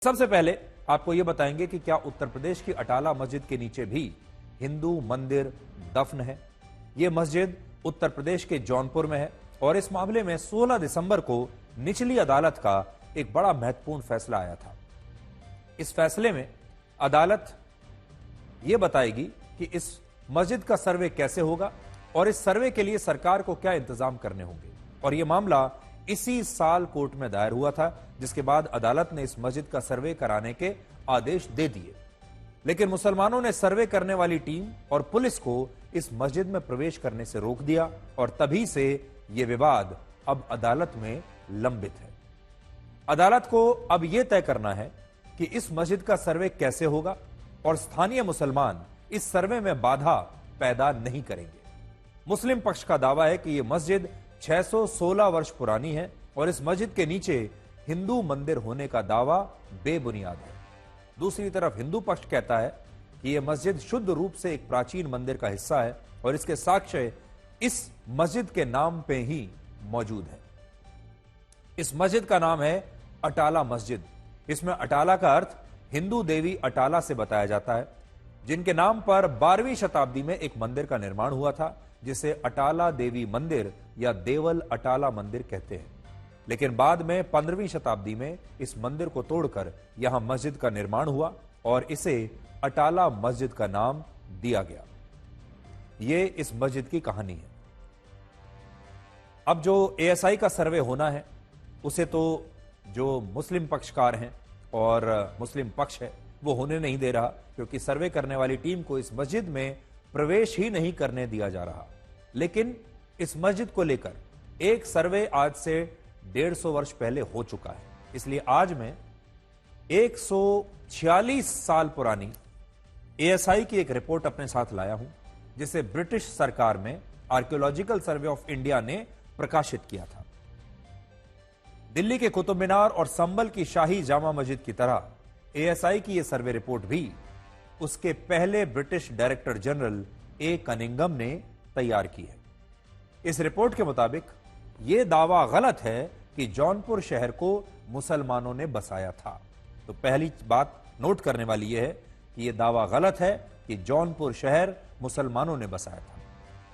सबसे पहले आपको यह बताएंगे कि क्या उत्तर प्रदेश की अटाला मस्जिद के नीचे भी हिंदू मंदिर दफन है। यह मस्जिद उत्तर प्रदेश के जौनपुर में है और इस मामले में 16 दिसंबर को निचली अदालत का एक बड़ा महत्वपूर्ण फैसला आया था। इस फैसले में अदालत यह बताएगी कि इस मस्जिद का सर्वे कैसे होगा और इस सर्वे के लिए सरकार को क्या इंतजाम करने होंगे। और यह मामला इसी साल कोर्ट में दायर हुआ था, जिसके बाद अदालत ने इस मस्जिद का सर्वे कराने के आदेश दे दिए। लेकिन मुसलमानों ने सर्वे करने वाली टीम और पुलिस को इस मस्जिद में प्रवेश करने से रोक दिया और तभी से यह विवाद अब अदालत में लंबित है। अदालत को अब यह तय करना है कि इस मस्जिद का सर्वे कैसे होगा और स्थानीय मुसलमान इस सर्वे में बाधा पैदा नहीं करेंगे। मुस्लिम पक्ष का दावा है कि यह मस्जिद 616 वर्ष पुरानी है और इस मस्जिद के नीचे हिंदू मंदिर होने का दावा बेबुनियाद है। दूसरी तरफ हिंदू पक्ष कहता है कि यह मस्जिद शुद्ध रूप से एक प्राचीन मंदिर का हिस्सा है और इसके साक्ष्य इस मस्जिद के नाम पे ही मौजूद है। इस मस्जिद का नाम है अटाला मस्जिद। इसमें अटाला का अर्थ हिंदू देवी अटाला से बताया जाता है, जिनके नाम पर 12वीं शताब्दी में एक मंदिर का निर्माण हुआ था, जिसे अटाला देवी मंदिर या देवल अटाला मंदिर कहते हैं। लेकिन बाद में 15वीं शताब्दी में इस मंदिर को तोड़कर यहां मस्जिद का निर्माण हुआ और इसे अटाला मस्जिद का नाम दिया गया। यह इस मस्जिद की कहानी है। अब जो एएसआई का सर्वे होना है उसे तो जो मुस्लिम पक्षकार हैं और मुस्लिम पक्ष है वो होने नहीं दे रहा, क्योंकि सर्वे करने वाली टीम को इस मस्जिद में प्रवेश ही नहीं करने दिया जा रहा। लेकिन इस मस्जिद को लेकर एक सर्वे आज से 150 वर्ष पहले हो चुका है, इसलिए आज मैं 146 साल पुरानी एएसआई की एक रिपोर्ट अपने साथ लाया हूं, जिसे ब्रिटिश सरकार में आर्कियोलॉजिकल सर्वे ऑफ इंडिया ने प्रकाशित किया था। दिल्ली के कुतुब मीनार और संभल की शाही जामा मस्जिद की तरह एएसआई की यह सर्वे रिपोर्ट भी उसके पहले British director general A Cunningham ने तैयार की है। इस रिपोर्ट के मुताबिक यह दावा गलत है कि जौनपुर शहर को मुसलमानों ने बसाया था। तो पहली बात नोट करने वाली यह है कि यह दावा गलत है कि जौनपुर शहर मुसलमानों ने बसाया था।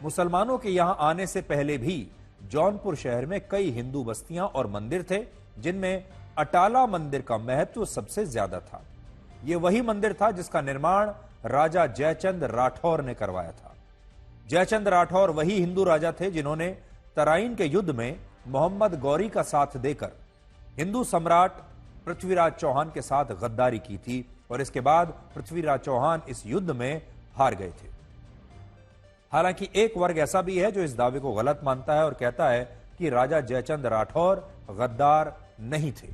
मुसलमानों के यहां आने से पहले भी जौनपुर शहर में कई हिंदू बस्तियां और मंदिर थे, जिनमें अटाला मंदिर का महत्व सबसे ज्यादा था। यह वही मंदिर था जिसका निर्माण राजा जयचंद राठौर ने करवाया था। जयचंद राठौर वही हिंदू राजा थे जिन्होंने तराइन के युद्ध में मोहम्मद गौरी का साथ देकर हिंदू सम्राट पृथ्वीराज चौहान के साथ गद्दारी की थी और इसके बाद पृथ्वीराज चौहान इस युद्ध में हार गए थे। हालांकि एक वर्ग ऐसा भी है जो इस दावे को गलत मानता है और कहता है कि राजा जयचंद राठौर गद्दार नहीं थे।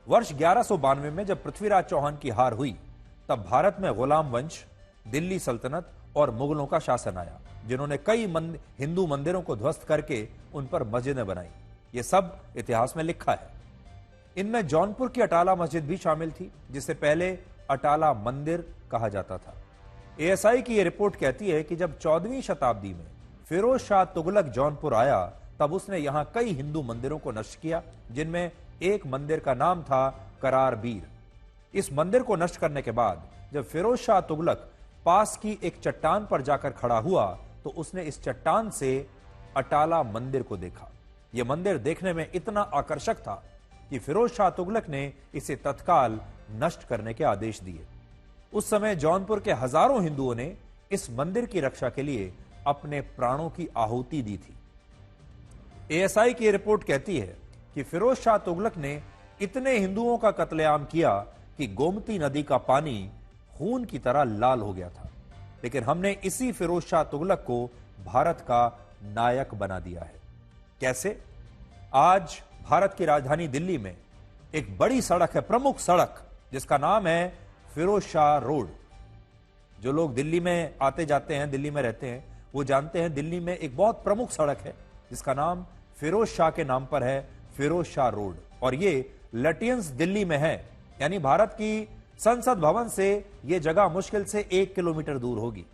वर्ष 1192 में जब पृथ्वीराज चौहान की हार हुई, तब भारत में गुलाम वंश, दिल्ली सल्तनत और मुगलों का शासन आया, जिन्होंने कई हिंदू मंदिरों को ध्वस्त करके उन पर मस्जिदें बनाई। यह सब इतिहास में लिखा है। इनमें जौनपुर की अटाला मस्जिद भी शामिल थी, जिसे पहले अटाला मंदिर कहा जाता था। एएसआई की यह रिपोर्ट कहती है कि जब 14वीं शताब्दी में फिरोज शाह तुगलक जौनपुर आया, तब उसने यहां कई हिंदू मंदिरों को नष्ट किया, जिनमें एक मंदिर का नाम था करार बीर। इस मंदिर को नष्ट करने के बाद जब फिरोज शाह तुगलक पास की एक चट्टान पर जाकर खड़ा हुआ, तो उसने इस चट्टान से अटाला मंदिर को देखा। यह मंदिर देखने में इतना आकर्षक था कि फिरोज शाह तुगलक ने इसे तत्काल नष्ट करने के आदेश दिए। उस समय जौनपुर के हजारों हिंदुओं ने इस मंदिर की रक्षा के लिए अपने प्राणों की आहुति दी थी। एएसआई की रिपोर्ट कहती है कि फिरोज शाह तुगलक ने इतने हिंदुओं का कत्लेआम किया कि गोमती नदी का पानी खून की तरह लाल हो गया था। लेकिन हमने इसी फिरोज शाह तुगलक को भारत का नायक बना दिया है। कैसे? आज भारत की राजधानी दिल्ली में एक बड़ी सड़क है, प्रमुख सड़क, जिसका नाम है फिरोज शाह रोड। जो लोग दिल्ली में आते जाते हैं, दिल्ली में रहते हैं, वो जानते हैं दिल्ली में एक बहुत प्रमुख सड़क है जिसका नाम फिरोज शाह के नाम पर है, फिरोज शाह रोड। और ये लटियंस दिल्ली में है, यानी भारत की संसद भवन से यह जगह मुश्किल से 1 किलोमीटर दूर होगी।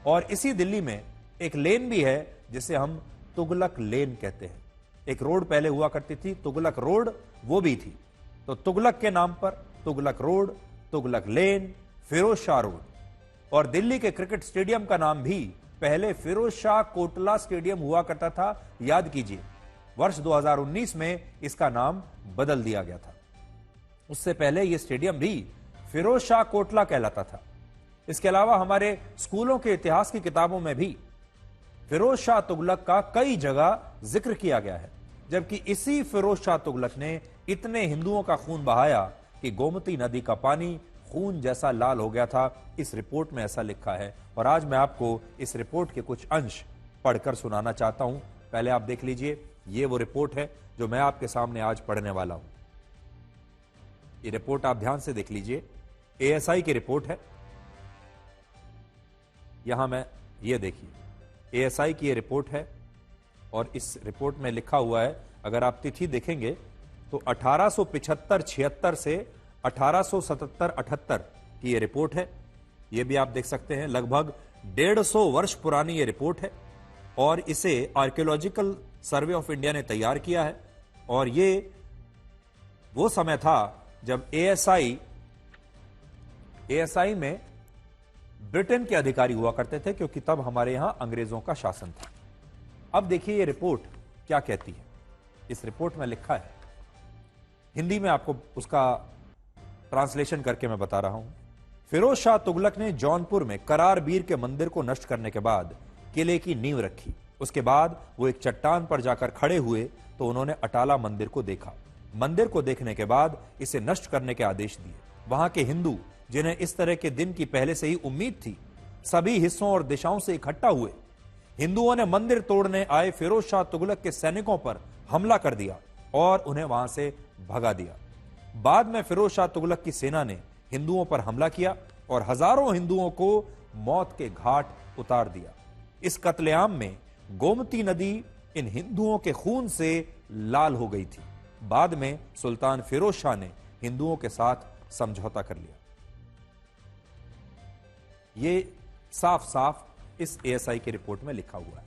और इसी दिल्ली में एक लेन भी है जिसे हम तुगलक लेन कहते हैं। एक रोड पहले हुआ करती थी, तुगलक रोड, वो भी थी। तो तुगलक के नाम पर तुगलक रोड, तुगलक लेन, फिरोज शाह रोड, और दिल्ली के क्रिकेट स्टेडियम का नाम भी पहले फिरोज शाह कोटला स्टेडियम हुआ करता था। याद कीजिए, वर्ष 2019 में इसका नाम बदल दिया गया था। उससे पहले यह स्टेडियम भी फिरोज शाह कोटला कहलाता था। इसके अलावा हमारे स्कूलों के इतिहास की किताबों में भी फिरोज शाह तुगलक का कई जगह जिक्र किया गया है, जबकि इसी फिरोज शाह तुगलक ने इतने हिंदुओं का खून बहाया कि गोमती नदी का पानी खून जैसा लाल हो गया था। इस रिपोर्ट में ऐसा लिखा है, और आज मैं आपको इस रिपोर्ट के कुछ अंश पढ़कर सुनाना चाहता हूं। पहले आप देख लीजिए, ये वो रिपोर्ट है जो मैं आपके सामने आज पढ़ने वाला हूं। ये रिपोर्ट आप ध्यान से देख लीजिए, एएसआई की रिपोर्ट है। यहां मैं ये देखिए, एएसआई की ये रिपोर्ट है, और इस रिपोर्ट में लिखा हुआ है, अगर आप तिथि देखेंगे तो 1875-76 से 1877-78 की ये रिपोर्ट है। ये भी आप देख सकते हैं, लगभग 150 वर्ष पुरानी ये रिपोर्ट है, और इसे आर्कियोलॉजिकल सर्वे ऑफ इंडिया ने तैयार किया है। और ये वो समय था जब एएसआई में ब्रिटेन के अधिकारी हुआ करते थे, क्योंकि तब हमारे यहां अंग्रेजों का शासन था। अब देखिए ये रिपोर्ट क्या कहती है। इस रिपोर्ट में लिखा है, हिंदी में आपको उसका ट्रांसलेशन करके मैं बता रहा हूं। फिरोज शाह तुगलक ने जौनपुर में करार बीर के मंदिर को नष्ट करने के बाद किले की नींव रखी। उसके बाद वो एक चट्टान पर जाकर खड़े हुए तो उन्होंने अटाला मंदिर को देखा। मंदिर को देखने के बाद इसे नष्ट करने के आदेश दिए। वहां के हिंदू, जिन्हें इस तरह के दिन की पहले से ही उम्मीद थी, सभी हिस्सों और दिशाओं से इकट्ठा हुए। हिंदुओं ने मंदिर तोड़ने आए फिरोज शाह तुगलक के सैनिकों पर हमला कर दिया और उन्हें वहां से भगा दिया। बाद में फिरोज शाह तुगलक की सेना ने हिंदुओं पर हमला किया और हजारों हिंदुओं को मौत के घाट उतार दिया। इस कत्लेआम में गोमती नदी इन हिंदुओं के खून से लाल हो गई थी। बाद में सुल्तान फिरोज शाह ने हिंदुओं के साथ समझौता कर लिया। ये साफ साफ इस एएसआई की रिपोर्ट में लिखा हुआ है।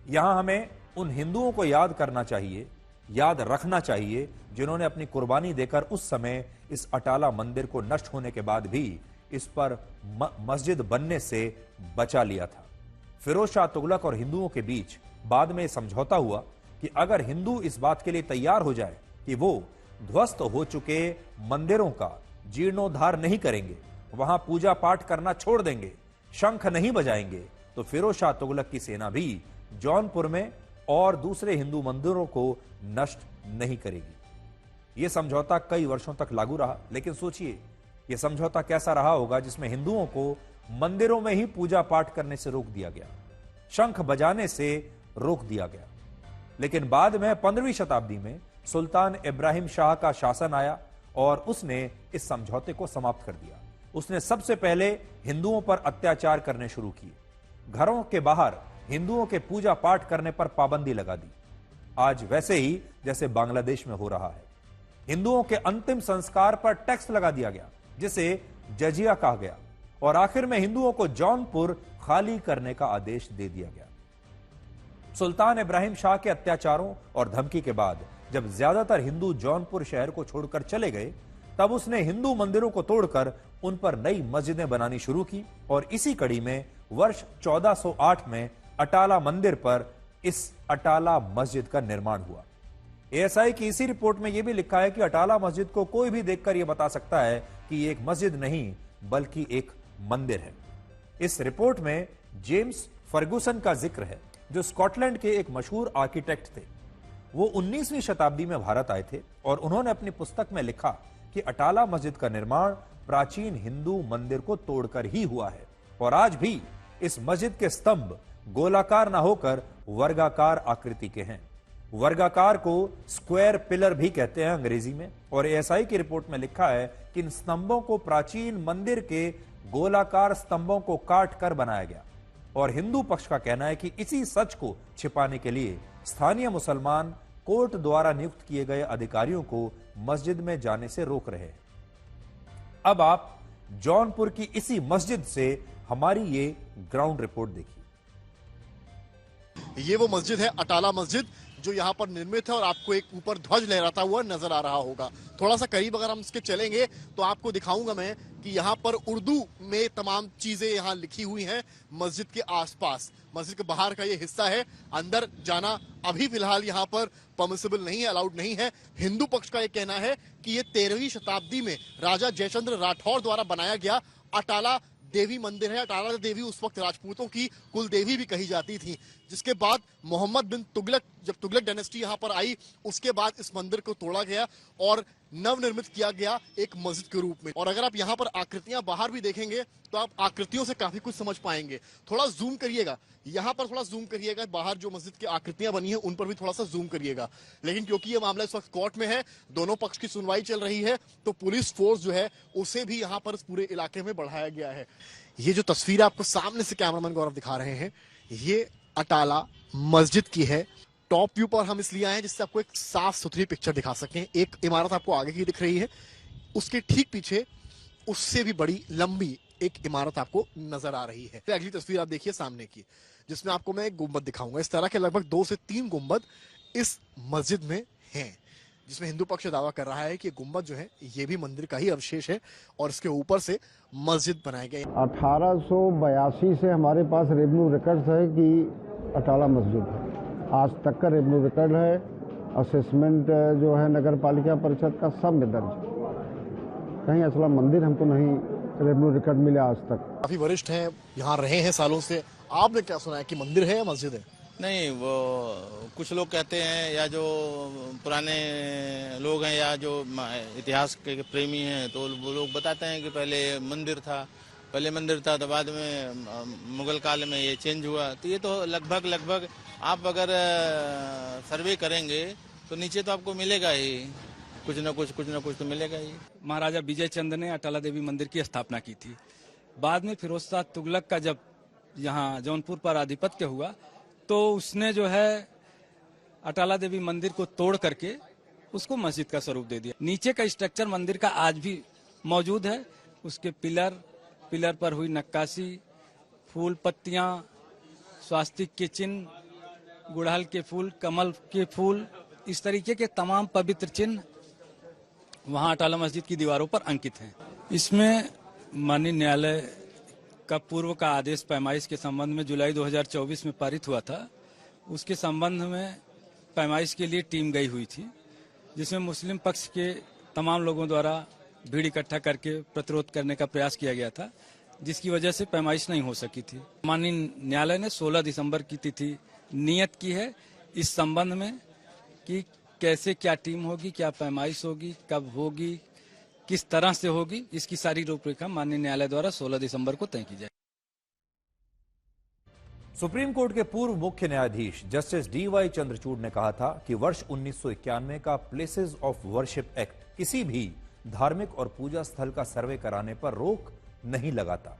यहां हमें उन हिंदुओं को याद करना चाहिए, याद रखना चाहिए, जिन्होंने अपनी कुर्बानी देकर उस समय इस अटाला मंदिर को नष्ट होने के बाद भी इस पर मस्जिद बनने से बचा लिया था। फिरोज शाह तुगलक और हिंदुओं के बीच बाद में समझौता हुआ कि अगर हिंदू इस बात के लिए तैयार हो जाए कि वो ध्वस्त हो चुके मंदिरों का जीर्णोद्धार नहीं करेंगे, वहां पूजा पाठ करना छोड़ देंगे, शंख नहीं बजाएंगे, तो फिरोज शाह तुगलक की सेना भी जौनपुर में और दूसरे हिंदू मंदिरों को नष्ट नहीं करेगी। यह समझौता कई वर्षों तक लागू रहा, लेकिन सोचिए यह समझौता कैसा रहा होगा जिसमें हिंदुओं को मंदिरों में ही पूजा पाठ करने से रोक दिया गया, शंख बजाने से रोक दिया गया। लेकिन बाद में 15वीं शताब्दी में सुल्तान इब्राहिम शाह का शासन आया और उसने इस समझौते को समाप्त कर दिया। उसने सबसे पहले हिंदुओं पर अत्याचार करने शुरू किए। घरों के बाहर हिंदुओं के पूजा पाठ करने पर पाबंदी लगा दी, आज वैसे ही जैसे बांग्लादेश में हो रहा है। हिंदुओं के अंतिम संस्कार पर टैक्स लगा दिया गया, जिसे जजिया कहा गया, और आखिर में हिंदुओं को जौनपुर खाली करने का आदेश दे दिया गया। सुल्तान इब्राहिम शाह के अत्याचारों और धमकी के बाद जब ज्यादातर हिंदू जौनपुर शहर को छोड़कर चले गए, तब उसने हिंदू मंदिरों को तोड़कर उन पर नई मस्जिदें बनानी शुरू की, और इसी कड़ी में वर्ष 1408 में अटाला मंदिर पर इस अटाला मस्जिद का निर्माण हुआ। एएसआई की इसी रिपोर्ट में यह भी लिखा है कि अटाला मस्जिद को कोई भी देखकर यह बता सकता है कि यह एक मस्जिद नहीं बल्कि एक मंदिर है। इस रिपोर्ट में जेम्स फर्गुसन का जिक्र है, जो स्कॉटलैंड के एक मशहूर आर्किटेक्ट थे। वो 19वीं शताब्दी में भारत आए थे और उन्होंने अपनी पुस्तक में लिखा कि अटाला मस्जिद का निर्माण प्राचीन हिंदू मंदिर को तोड़कर ही हुआ है, और आज भी इस मस्जिद के स्तंभ गोलाकार ना होकर वर्गाकार आकृति के हैं। वर्गाकार को स्क्वायर पिलर भी कहते हैं अंग्रेजी में, और एएसआई की रिपोर्ट में लिखा है कि इन स्तंभों को प्राचीन मंदिर के गोलाकार स्तंभों को काट कर बनाया गया, और हिंदू पक्ष का कहना है कि इसी सच को छिपाने के लिए स्थानीय मुसलमान कोर्ट द्वारा नियुक्त किए गए अधिकारियों को मस्जिद में जाने से रोक रहे हैं। अब आप जौनपुर की इसी मस्जिद से हमारी ये ग्राउंड रिपोर्ट देखिए। ये वो मस्जिद है अटाला मस्जिद, जो यहाँ पर निर्मित है और आपको एक ऊपर ध्वज लहराता हुआ नजर आ रहा होगा। थोड़ा सा करीब अगर हम इसके चलेंगे तो आपको दिखाऊंगा मैं कि यहाँ पर उर्दू में तमाम चीजें यहाँ लिखी हुई हैं मस्जिद के आसपास। मस्जिद के बाहर का ये हिस्सा है, अंदर जाना अभी फिलहाल यहाँ पर परमिसिबल नहीं है, अलाउड नहीं है। हिंदू पक्ष का ये कहना है कि ये 13वीं शताब्दी में राजा जयचंद्र राठौर द्वारा बनाया गया अटाला देवी मंदिर है। अटाला देवी उस वक्त राजपूतों की कुल देवी भी कही जाती थी, जिसके बाद मोहम्मद बिन तुगलक, जब तुगलक डायनेस्टी यहाँ पर आई, उसके बाद इस मंदिर को तोड़ा गया और नवनिर्मित किया गया एक मस्जिद के रूप में। और अगर आप यहाँ पर आकृतियां बाहर भी देखेंगे तो आप आकृतियों से काफी कुछ समझ पाएंगे। थोड़ा जूम करिएगा, यहाँ पर थोड़ा जूम करिएगा, बाहर जो मस्जिद की आकृतियां बनी है उन पर भी थोड़ा सा जूम करिएगा। लेकिन क्योंकि ये मामला इस वक्त कोर्ट में है, दोनों पक्ष की सुनवाई चल रही है, तो पुलिस फोर्स जो है उसे भी यहाँ पर इस पूरे इलाके में बढ़ाया गया है। ये जो तस्वीर आपको सामने से कैमरामैन गौरव दिखा रहे हैं, ये अटाला मस्जिद की है। टॉप व्यू पर हम इसलिए आए हैं जिससे आपको एक साफ सुथरी पिक्चर दिखा सकें। एक इमारत आपको आगे की दिख रही है, उसके ठीक पीछे उससे भी बड़ी लंबी एक इमारत आपको नजर आ रही है। फिर अगली तस्वीर आप देखिए सामने की, जिसमें आपको मैं एक गुंबद दिखाऊंगा। इस तरह के लगभग 2 से 3 गुंबद इस मस्जिद में हैं, जिसमें हिंदू पक्ष दावा कर रहा है कि गुंबद जो है ये भी मंदिर का ही अवशेष है और इसके ऊपर से मस्जिद बनाए गए। 1882 से हमारे पास रेवेन्यू रिकॉर्ड्स है कि अटाला मस्जिद है, आज तक का रेवेन्यू रिकॉर्ड है। असेसमेंट जो है नगर पालिका परिषद का सब में दर्ज है। कहीं असला मंदिर हमको नहीं रेवेन्यू रिकॉर्ड मिला आज तक। काफी वरिष्ठ हैं, यहाँ रहे हैं सालों से, आपने क्या सुना है कि मंदिर है या मस्जिद है? नहीं, वो कुछ लोग कहते हैं, या जो पुराने लोग हैं या जो इतिहास के प्रेमी हैं, तो वो लोग बताते हैं कि पहले मंदिर था तो बाद में मुगल काल में ये चेंज हुआ। तो ये तो लगभग आप अगर सर्वे करेंगे तो नीचे तो आपको मिलेगा ही, कुछ ना कुछ तो मिलेगा ही। महाराजा विजय चंद्र ने अटाला देवी मंदिर की स्थापना की थी। बाद में फिरोज शाह तुगलक का जब यहाँ जौनपुर पर आधिपत्य हुआ तो उसने जो है अटाला देवी मंदिर को तोड़ करके उसको मस्जिद का स्वरूप दे दिया। नीचे का स्ट्रक्चर मंदिर का आज भी मौजूद है। उसके पिलर पर हुई नक्काशी, फूल पत्तियां, स्वास्तिक के चिन्ह, गुड़हल के फूल, कमल के फूल, इस तरीके के तमाम पवित्र चिन्ह वहां अटाला मस्जिद की दीवारों पर अंकित हैं। इसमें माननीय न्यायालय का पूर्व का आदेश पैमाइश के संबंध में जुलाई 2024 में पारित हुआ था। उसके संबंध में पैमाइश के लिए टीम गई हुई थी, जिसमें मुस्लिम पक्ष के तमाम लोगों द्वारा भीड़ इकट्ठा करके प्रतिरोध करने का प्रयास किया गया था, जिसकी वजह से पैमाइश नहीं हो सकी थी। माननीय न्यायालय ने 16 दिसंबर की तिथि नियत की है इस संबंध में कि कैसे क्या टीम होगी, क्या पैमाइश होगी, कब होगी, किस तरह से होगी, इसकी सारी रूपरेखा माननीय न्यायालय द्वारा 16 दिसंबर को तय की जाए। सुप्रीम कोर्ट के पूर्व मुख्य न्यायाधीश जस्टिस DY चंद्रचूड़ ने कहा था कि वर्ष 1991 का प्लेसेस ऑफ वर्शिप एक्ट किसी भी धार्मिक और पूजा स्थल का सर्वे कराने पर रोक नहीं लगाता,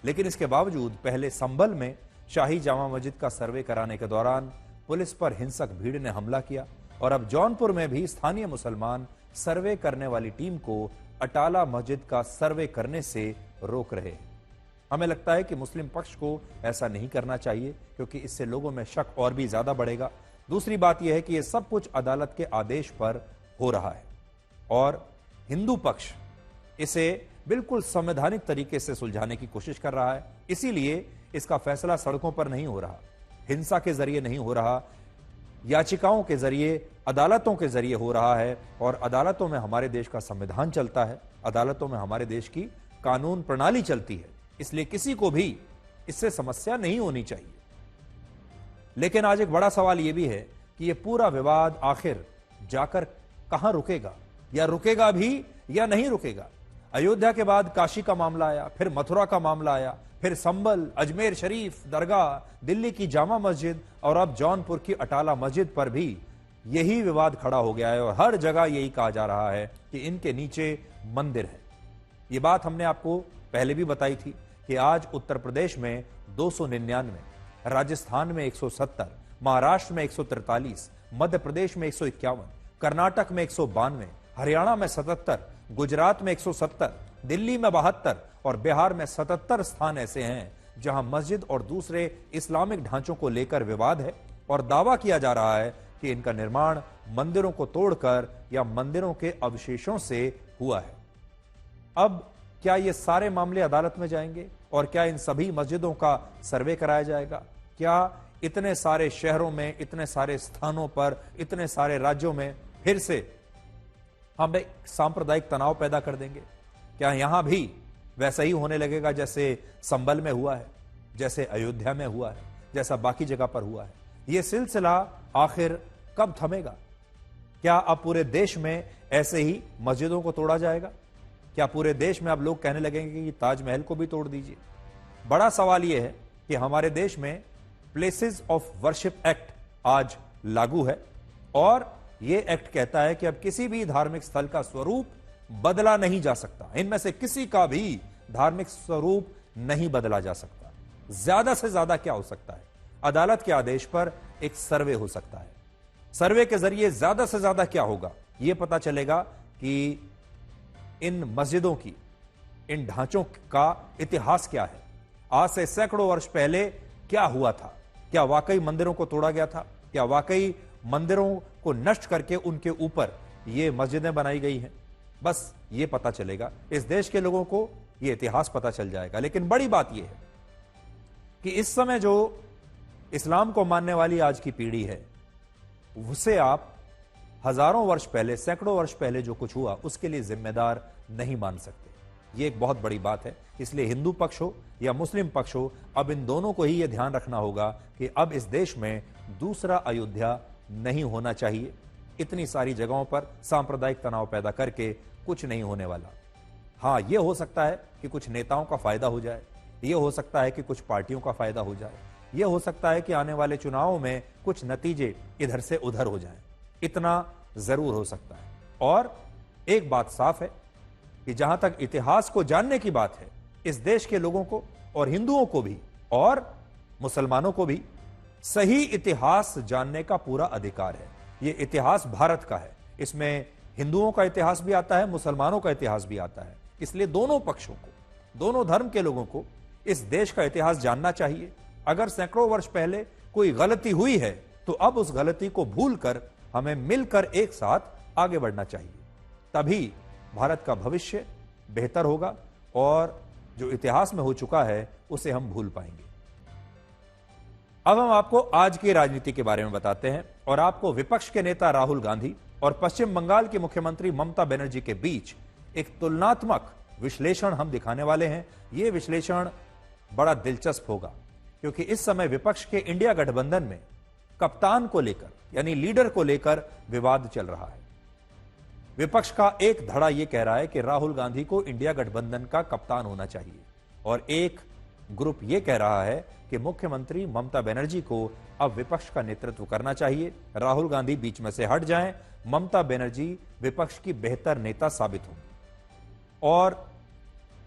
लेकिन इसके बावजूद पहले संभल में शाही जामा मस्जिद का सर्वे कराने के दौरान पुलिस पर हिंसक भीड़ ने हमला किया और अब जौनपुर में भी स्थानीय मुसलमान सर्वे करने वाली टीम को अटाला मस्जिद का सर्वे करने से रोक रहे हैं। हमें लगता है कि मुस्लिम पक्ष को ऐसा नहीं करना चाहिए, क्योंकि इससे लोगों में शक और भी ज्यादा बढ़ेगा। दूसरी बात यह है कि यह सब कुछ अदालत के आदेश पर हो रहा है और हिंदू पक्ष इसे बिल्कुल संवैधानिक तरीके से सुलझाने की कोशिश कर रहा है। इसीलिए इसका फैसला सड़कों पर नहीं हो रहा, हिंसा के जरिए नहीं हो रहा, याचिकाओं के जरिए, अदालतों के जरिए हो रहा है। और अदालतों में हमारे देश का संविधान चलता है, अदालतों में हमारे देश की कानून प्रणाली चलती है, इसलिए किसी को भी इससे समस्या नहीं होनी चाहिए। लेकिन आज एक बड़ा सवाल यह भी है कि यह पूरा विवाद आखिर जाकर कहां रुकेगा, या रुकेगा भी या नहीं रुकेगा। अयोध्या के बाद काशी का मामला आया, फिर मथुरा का मामला आया, फिर संभल, अजमेर शरीफ, दरगाह, दिल्ली की जामा मस्जिद और अब जौनपुर की अटाला मस्जिद पर भी यही विवाद खड़ा हो गया है और हर जगह यही कहा जा रहा है कि इनके नीचे मंदिर है। यह बात हमने आपको पहले भी बताई थी कि आज उत्तर प्रदेश में 299, राजस्थान में 170, महाराष्ट्र में 143, मध्य प्रदेश में 151, कर्नाटक में 192, हरियाणा में 77, गुजरात में 170, दिल्ली में 72 और बिहार में 77 स्थान ऐसे हैं जहां मस्जिद और दूसरे इस्लामिक ढांचों को लेकर विवाद है और दावा किया जा रहा है कि कि इनका निर्माण मंदिरों को तोड़कर या मंदिरों के अवशेषों से हुआ है। अब क्या ये सारे मामले अदालत में जाएंगे और क्या इन सभी मस्जिदों का सर्वे कराया जाएगा? क्या इतने सारे शहरों में, इतने सारे स्थानों पर, इतने सारे राज्यों में फिर से हम एक सांप्रदायिक तनाव पैदा कर देंगे? क्या यहां भी वैसा ही होने लगेगा जैसे संभल में हुआ है, जैसे अयोध्या में हुआ है, जैसा बाकी जगह पर हुआ है? यह सिलसिला आखिर कब थमेगा? क्या अब पूरे देश में ऐसे ही मस्जिदों को तोड़ा जाएगा? क्या पूरे देश में अब लोग कहने लगेंगे कि ताजमहल को भी तोड़ दीजिए? बड़ा सवाल यह है कि हमारे देश में प्लेसेस ऑफ वर्शिप एक्ट आज लागू है और यह एक्ट कहता है कि अब किसी भी धार्मिक स्थल का स्वरूप बदला नहीं जा सकता। इनमें से किसी का भी धार्मिक स्वरूप नहीं बदला जा सकता। ज्यादा से ज्यादा क्या हो सकता है? अदालत के आदेश पर एक सर्वे हो सकता है। सर्वे के जरिए ज्यादा से ज्यादा क्या होगा, यह पता चलेगा कि इन मस्जिदों की, इन ढांचों का इतिहास क्या है, आज से सैकड़ों वर्ष पहले क्या हुआ था। क्या वाकई मंदिरों को तोड़ा गया था? क्या वाकई मंदिरों को नष्ट करके उनके ऊपर ये मस्जिदें बनाई गई हैं? बस ये पता चलेगा, इस देश के लोगों को ये इतिहास पता चल जाएगा। लेकिन बड़ी बात यह है कि इस समय जो इस्लाम को मानने वाली आज की पीढ़ी है, उसे आप हजारों वर्ष पहले, सैकड़ों वर्ष पहले जो कुछ हुआ उसके लिए जिम्मेदार नहीं मान सकते। यह एक बहुत बड़ी बात है। इसलिए हिंदू पक्ष हो या मुस्लिम पक्ष हो, अब इन दोनों को ही यह ध्यान रखना होगा कि अब इस देश में दूसरा अयोध्या नहीं होना चाहिए। इतनी सारी जगहों पर सांप्रदायिक तनाव पैदा करके कुछ नहीं होने वाला। हां, यह हो सकता है कि कुछ नेताओं का फायदा हो जाए, यह हो सकता है कि कुछ पार्टियों का फायदा हो जाए, यह हो सकता है कि आने वाले चुनावों में कुछ नतीजे इधर से उधर हो जाएं। इतना जरूर हो सकता है। और एक बात साफ है कि जहां तक इतिहास को जानने की बात है, इस देश के लोगों को और हिंदुओं को भी और मुसलमानों को भी सही इतिहास जानने का पूरा अधिकार है। यह इतिहास भारत का है, इसमें हिंदुओं का इतिहास भी आता है, मुसलमानों का इतिहास भी आता है। इसलिए दोनों पक्षों को, दोनों धर्म के लोगों को इस देश का इतिहास जानना चाहिए। अगर सैकड़ों वर्ष पहले कोई गलती हुई है तो अब उस गलती को भूलकर हमें मिलकर एक साथ आगे बढ़ना चाहिए। तभी भारत का भविष्य बेहतर होगा और जो इतिहास में हो चुका है उसे हम भूल पाएंगे। अब हम आपको आज की राजनीति के बारे में बताते हैं और आपको विपक्ष के नेता राहुल गांधी और पश्चिम बंगाल की मुख्यमंत्री ममता बनर्जी के बीच एक तुलनात्मक विश्लेषण हम दिखाने वाले हैं। यह विश्लेषण बड़ा दिलचस्प होगा क्योंकि इस समय विपक्ष के इंडिया गठबंधन में कप्तान को लेकर, यानी लीडर को लेकर विवाद चल रहा है। विपक्ष का एक धड़ा यह कह रहा है कि राहुल गांधी को इंडिया गठबंधन का कप्तान होना चाहिए और एक ग्रुप यह कह रहा है कि मुख्यमंत्री ममता बनर्जी को अब विपक्ष का नेतृत्व करना चाहिए, राहुल गांधी बीच में से हट जाएं, ममता बनर्जी विपक्ष की बेहतर नेता साबित होंगी। और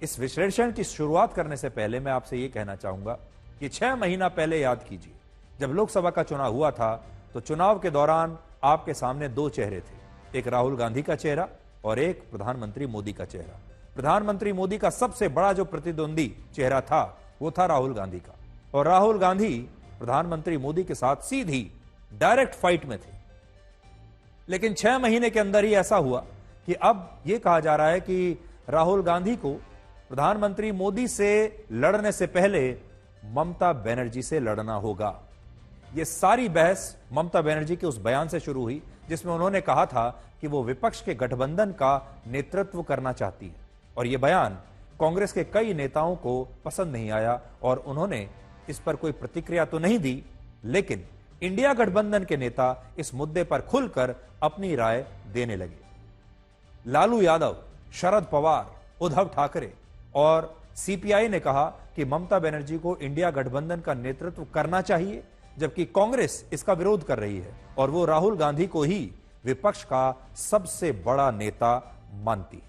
इस विश्लेषण की शुरुआत करने से पहले मैं आपसे यह कहना चाहूंगा कि 6 महीना पहले याद कीजिए, जब लोकसभा का चुनाव हुआ था तो चुनाव के दौरान आपके सामने 2 चेहरे थे, एक राहुल गांधी का चेहरा और एक प्रधानमंत्री मोदी का चेहरा। प्रधानमंत्री मोदी का सबसे बड़ा जो प्रतिद्वंदी चेहरा था वो था राहुल गांधी का, और राहुल गांधी प्रधानमंत्री मोदी के साथ सीधी डायरेक्ट फाइट में थे। लेकिन 6 महीने के अंदर ही ऐसा हुआ कि अब यह कहा जा रहा है कि राहुल गांधी को प्रधानमंत्री मोदी से लड़ने से पहले ममता बनर्जी से लड़ना होगा। यह सारी बहस ममता बनर्जी के उस बयान से शुरू हुई जिसमें उन्होंने कहा था कि वो विपक्ष के गठबंधन का नेतृत्व करना चाहती है, और यह बयान कांग्रेस के कई नेताओं को पसंद नहीं आया और उन्होंने इस पर कोई प्रतिक्रिया तो नहीं दी। लेकिन इंडिया गठबंधन के नेता इस मुद्दे पर खुलकर अपनी राय देने लगे। लालू यादव, शरद पवार, उद्धव ठाकरे और सीपीआई ने कहा कि ममता बनर्जी को इंडिया गठबंधन का नेतृत्व करना चाहिए, जबकि कांग्रेस इसका विरोध कर रही है और वो राहुल गांधी को ही विपक्ष का सबसे बड़ा नेता मानती है।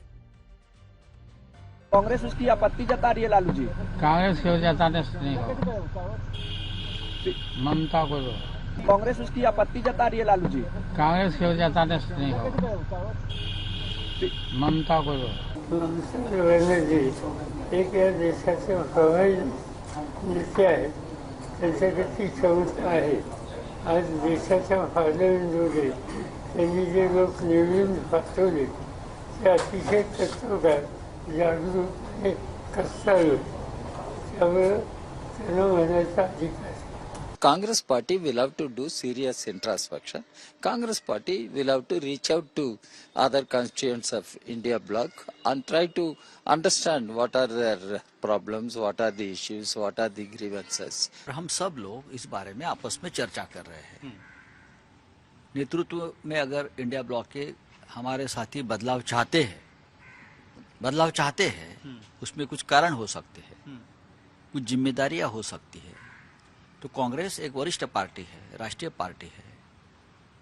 कांग्रेस उसकी आपत्ति जता रही है। लालू जी, कांग्रेस क्यों जताने से नहीं हो, ममता को दो। कांग्रेस उसकी आपत्ति जता रही है। लालू जी, कांग्रेस क्यों जताने से नहीं हो, ममता को दो। एक देशाचे प्रभावी नृत्य आहे, त्यांच्याकडे ती क्षमता आहे आज देशाच्या फायद्याविरुद्ध त्यांनी जे लोक निवडून बसवले ते अतिशय तत्वगार जागरूक कष्टाळू त्यामुळे त्यांना म्हणायचा अधिकार. Congress party will have to do serious introspection. Congress party will have to reach out to other constituents of India bloc and try to understand what are their problems, what are the issues, what are the grievances. हम सब लोग इस बारे में आपस में चर्चा कर रहे हैं. नेतृत्व में अगर इंडिया ब्लॉक के हमारे साथी बदलाव चाहते हैं, उसमें कुछ कारण हो सकते हैं, कुछ जिम्मेदारियां हो सकती है. तो कांग्रेस एक वरिष्ठ पार्टी है, राष्ट्रीय पार्टी है,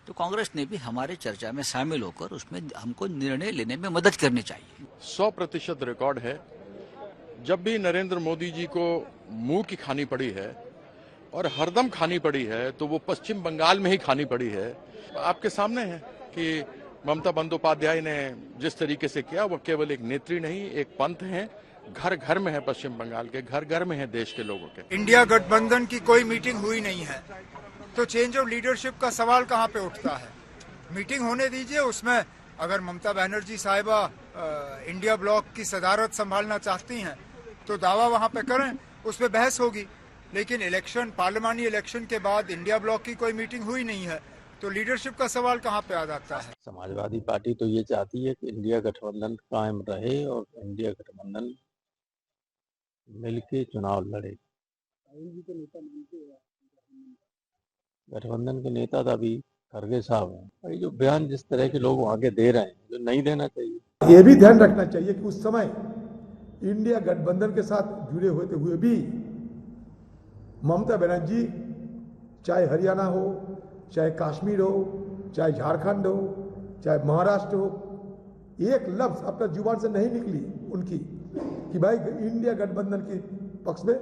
तो कांग्रेस ने भी हमारे चर्चा में शामिल होकर उसमें हमको निर्णय लेने में मदद करनी चाहिए. 100% रिकॉर्ड है. जब भी नरेंद्र मोदी जी को मुंह की खानी पड़ी है और हरदम खानी पड़ी है तो वो पश्चिम बंगाल में ही खानी पड़ी है. आपके सामने है कि ममता बंदोपाध्याय ने जिस तरीके से किया वो केवल एक नेत्री नहीं, एक पंथ है. घर घर में है, पश्चिम बंगाल के घर घर में है देश के लोगों के. इंडिया गठबंधन की कोई मीटिंग हुई नहीं है तो चेंज ऑफ लीडरशिप का सवाल कहां पे उठता है? मीटिंग होने दीजिए, उसमें अगर ममता बनर्जी साहिबा इंडिया ब्लॉक की सदारत संभालना चाहती हैं तो दावा वहां पे करें, उस पर बहस होगी. लेकिन इलेक्शन, पार्लियामानी इलेक्शन के बाद इंडिया ब्लॉक की कोई मीटिंग हुई नहीं है तो लीडरशिप का सवाल कहां पे आ जाता है? समाजवादी पार्टी तो ये चाहती है कि इंडिया गठबंधन कायम रहे और इंडिया गठबंधन मिलके चुनाव लड़े. गठबंधन के नेता तो अभी खरगे साहब हैं. भाई जो बयान जिस तरह के लोग आगे दे रहे हैं, जो नहीं देना चाहिए. ये भी ध्यान रखना चाहिए कि उस समय इंडिया गठबंधन के साथ जुड़े हुए भी ममता बनर्जी चाहे हरियाणा हो, चाहे कश्मीर हो, चाहे झारखंड हो, चाहे महाराष्ट्र हो, एक लफ्ज अपना जुबान से नहीं निकली उनकी कि भाई इंडिया गठबंधन के पक्ष में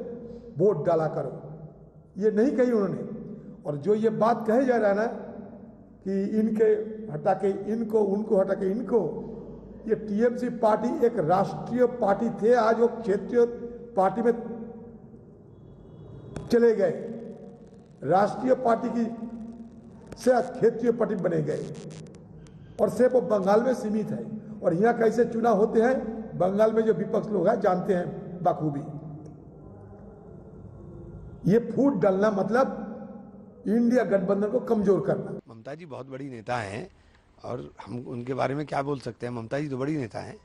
वोट डाला करो. ये नहीं कही उन्होंने. और जो ये बात कहे जा रहा है ना कि इनके हटा के इनको, उनको हटा के इनको, ये टीएमसी पार्टी एक राष्ट्रीय पार्टी थे, आज वो क्षेत्रीय पार्टी में चले गए. राष्ट्रीय पार्टी की से आज क्षेत्रीय पार्टी बने गए और सिर्फ वो बंगाल में सीमित है. और यहाँ कैसे चुनाव होते हैं बंगाल में जो विपक्ष लोग हैं जानते हैं बखूबी. ये फूट डालना मतलब इंडिया गठबंधन को कमजोर करना. ममता जी बहुत बड़ी नेता हैं और हम उनके बारे में क्या बोल सकते हैं. ममता जी तो बड़ी नेता हैं.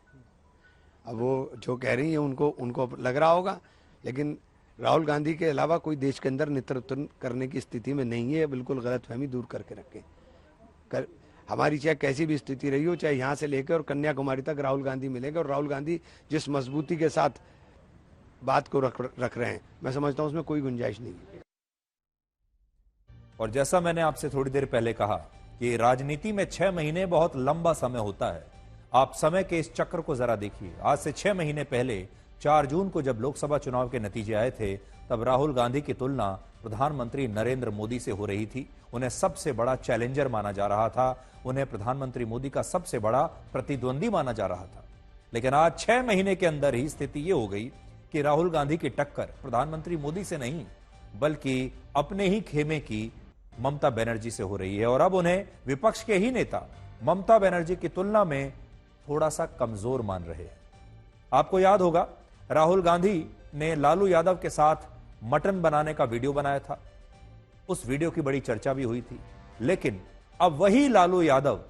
अब वो जो कह रही हैं उनको लग रहा होगा, लेकिन राहुल गांधी के अलावा कोई देश के अंदर नेतृत्व करने की स्थिति में नहीं है. बिल्कुल गलतफहमी दूर करके रखें. हमारी चाहे कैसी भी स्थिति रही हो, चाहे यहाँ से लेकर और कन्याकुमारी तक राहुल गांधी मिलेंगे. और राहुल गांधी जिस मजबूती के साथ बात को रख रहे हैं, मैं समझता हूँ उसमें कोई गुंजाइश नहीं है. और जैसा मैंने आपसे थोड़ी देर पहले कहा कि राजनीति में 6 महीने बहुत लंबा समय होता है. आप समय के इस चक्र को जरा देखिए. आज से 6 महीने पहले 4 जून को जब लोकसभा चुनाव के नतीजे आए थे, तब राहुल गांधी की तुलना प्रधानमंत्री नरेंद्र मोदी से हो रही थी. उन्हें सबसे बड़ा चैलेंजर माना जा रहा था. उन्हें प्रधानमंत्री मोदी का सबसे बड़ा प्रतिद्वंदी माना जा रहा था. लेकिन आज 6 महीने के अंदर ही स्थिति यह हो गई कि राहुल गांधी की टक्कर प्रधानमंत्री मोदी से नहीं, बल्कि अपने ही खेमे की ममता बनर्जी से हो रही है. और अब उन्हें विपक्ष के ही नेता ममता बनर्जी की तुलना में थोड़ा सा कमजोर मान रहे हैं. आपको याद होगा राहुल गांधी ने लालू यादव के साथ मटन बनाने का वीडियो बनाया था. उस वीडियो की बड़ी चर्चा भी हुई थी. लेकिन अब वही लालू यादव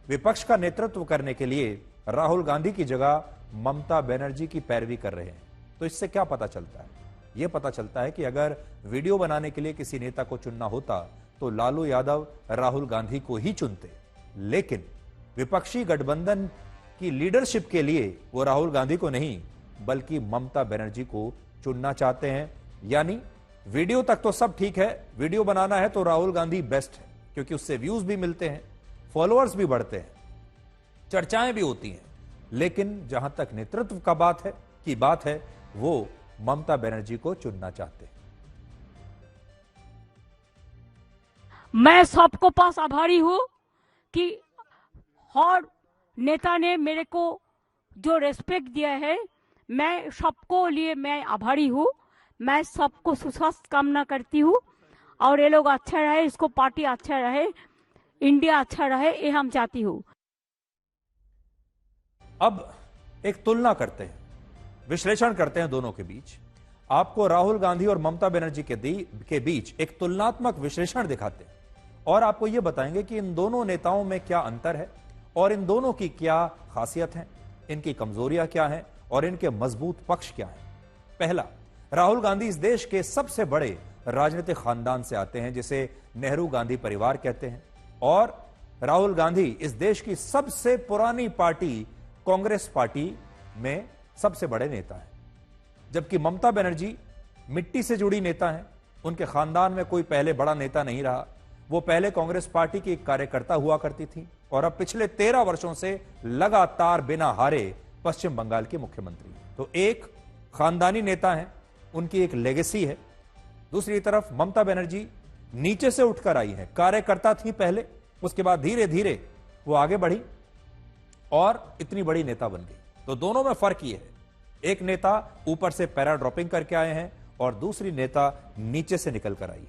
विपक्ष का नेतृत्व करने के लिए राहुल गांधी की जगह ममता बनर्जी की पैरवी कर रहे हैं. तो इससे क्या पता चलता है? यह पता चलता है कि अगर वीडियो बनाने के लिए किसी नेता को चुनना होता तो लालू यादव राहुल गांधी को ही चुनते. लेकिन विपक्षी गठबंधन की लीडरशिप के लिए वो राहुल गांधी को नहीं, बल्कि ममता बनर्जी को चुनना चाहते हैं. यानी वीडियो तक तो सब ठीक है, वीडियो बनाना है तो राहुल गांधी बेस्ट है, क्योंकि उससे व्यूज भी मिलते हैं, फॉलोअर्स भी बढ़ते हैं, चर्चाएं भी होती हैं. लेकिन जहां तक नेतृत्व का बात है वो ममता बनर्जी को चुनना चाहते हैं. मैं सबको पास आभारी हूं कि हर नेता ने मेरे को जो रेस्पेक्ट दिया है, मैं सबको लिए मैं आभारी हूं. मैं सबको सुस्वास्थ्य कामना करती हूं और ये लोग अच्छा रहे, इसको पार्टी अच्छा रहे, इंडिया अच्छा रहे, ये हम चाहती हूँ। अब एक तुलना करते हैं, विश्लेषण करते हैं दोनों के बीच। आपको राहुल गांधी और ममता बनर्जी के बीच एक तुलनात्मक विश्लेषण दिखाते हैं और आपको यह बताएंगे कि इन दोनों नेताओं में क्या अंतर है और इन दोनों की क्या खासियत है, इनकी कमजोरियां क्या हैं और इनके मजबूत पक्ष क्या हैं। पहला, राहुल गांधी इस देश के सबसे बड़े राजनीतिक खानदान से आते हैं जिसे नेहरू गांधी परिवार कहते हैं, और राहुल गांधी इस देश की सबसे पुरानी पार्टी कांग्रेस पार्टी में सबसे बड़े नेता हैं। जबकि ममता बनर्जी मिट्टी से जुड़ी नेता हैं, उनके खानदान में कोई पहले बड़ा नेता नहीं रहा, वो पहले कांग्रेस पार्टी की कार्यकर्ता हुआ करती थी और अब पिछले 13 वर्षों से लगातार बिना हारे पश्चिम बंगाल की मुख्यमंत्री। तो एक खानदानी नेता हैं, उनकी एक लेगेसी है। दूसरी तरफ ममता बनर्जी नीचे से उठकर आई है, कार्यकर्ता थी पहले, उसके बाद धीरे धीरे वो आगे बढ़ी और इतनी बड़ी नेता बन गई। तो दोनों में फर्क ये है, एक नेता ऊपर से पैरा ड्रॉपिंग करके आए हैं और दूसरी नेता नीचे से निकल कर आई है।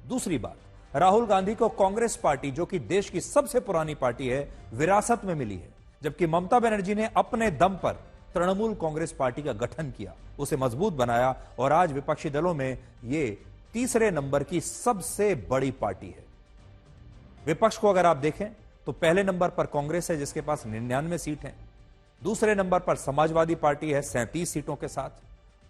दूसरी बात, राहुल गांधी को कांग्रेस पार्टी, जो कि देश की सबसे पुरानी पार्टी है, विरासत में मिली है, जबकि ममता बनर्जी ने अपने दम पर तृणमूल कांग्रेस पार्टी का गठन किया, उसे मजबूत बनाया और आज विपक्षी दलों में यह तीसरे नंबर की सबसे बड़ी पार्टी है। विपक्ष को अगर आप देखें तो पहले नंबर पर कांग्रेस है जिसके पास 99 सीट हैं, दूसरे नंबर पर समाजवादी पार्टी है 37 सीटों के साथ,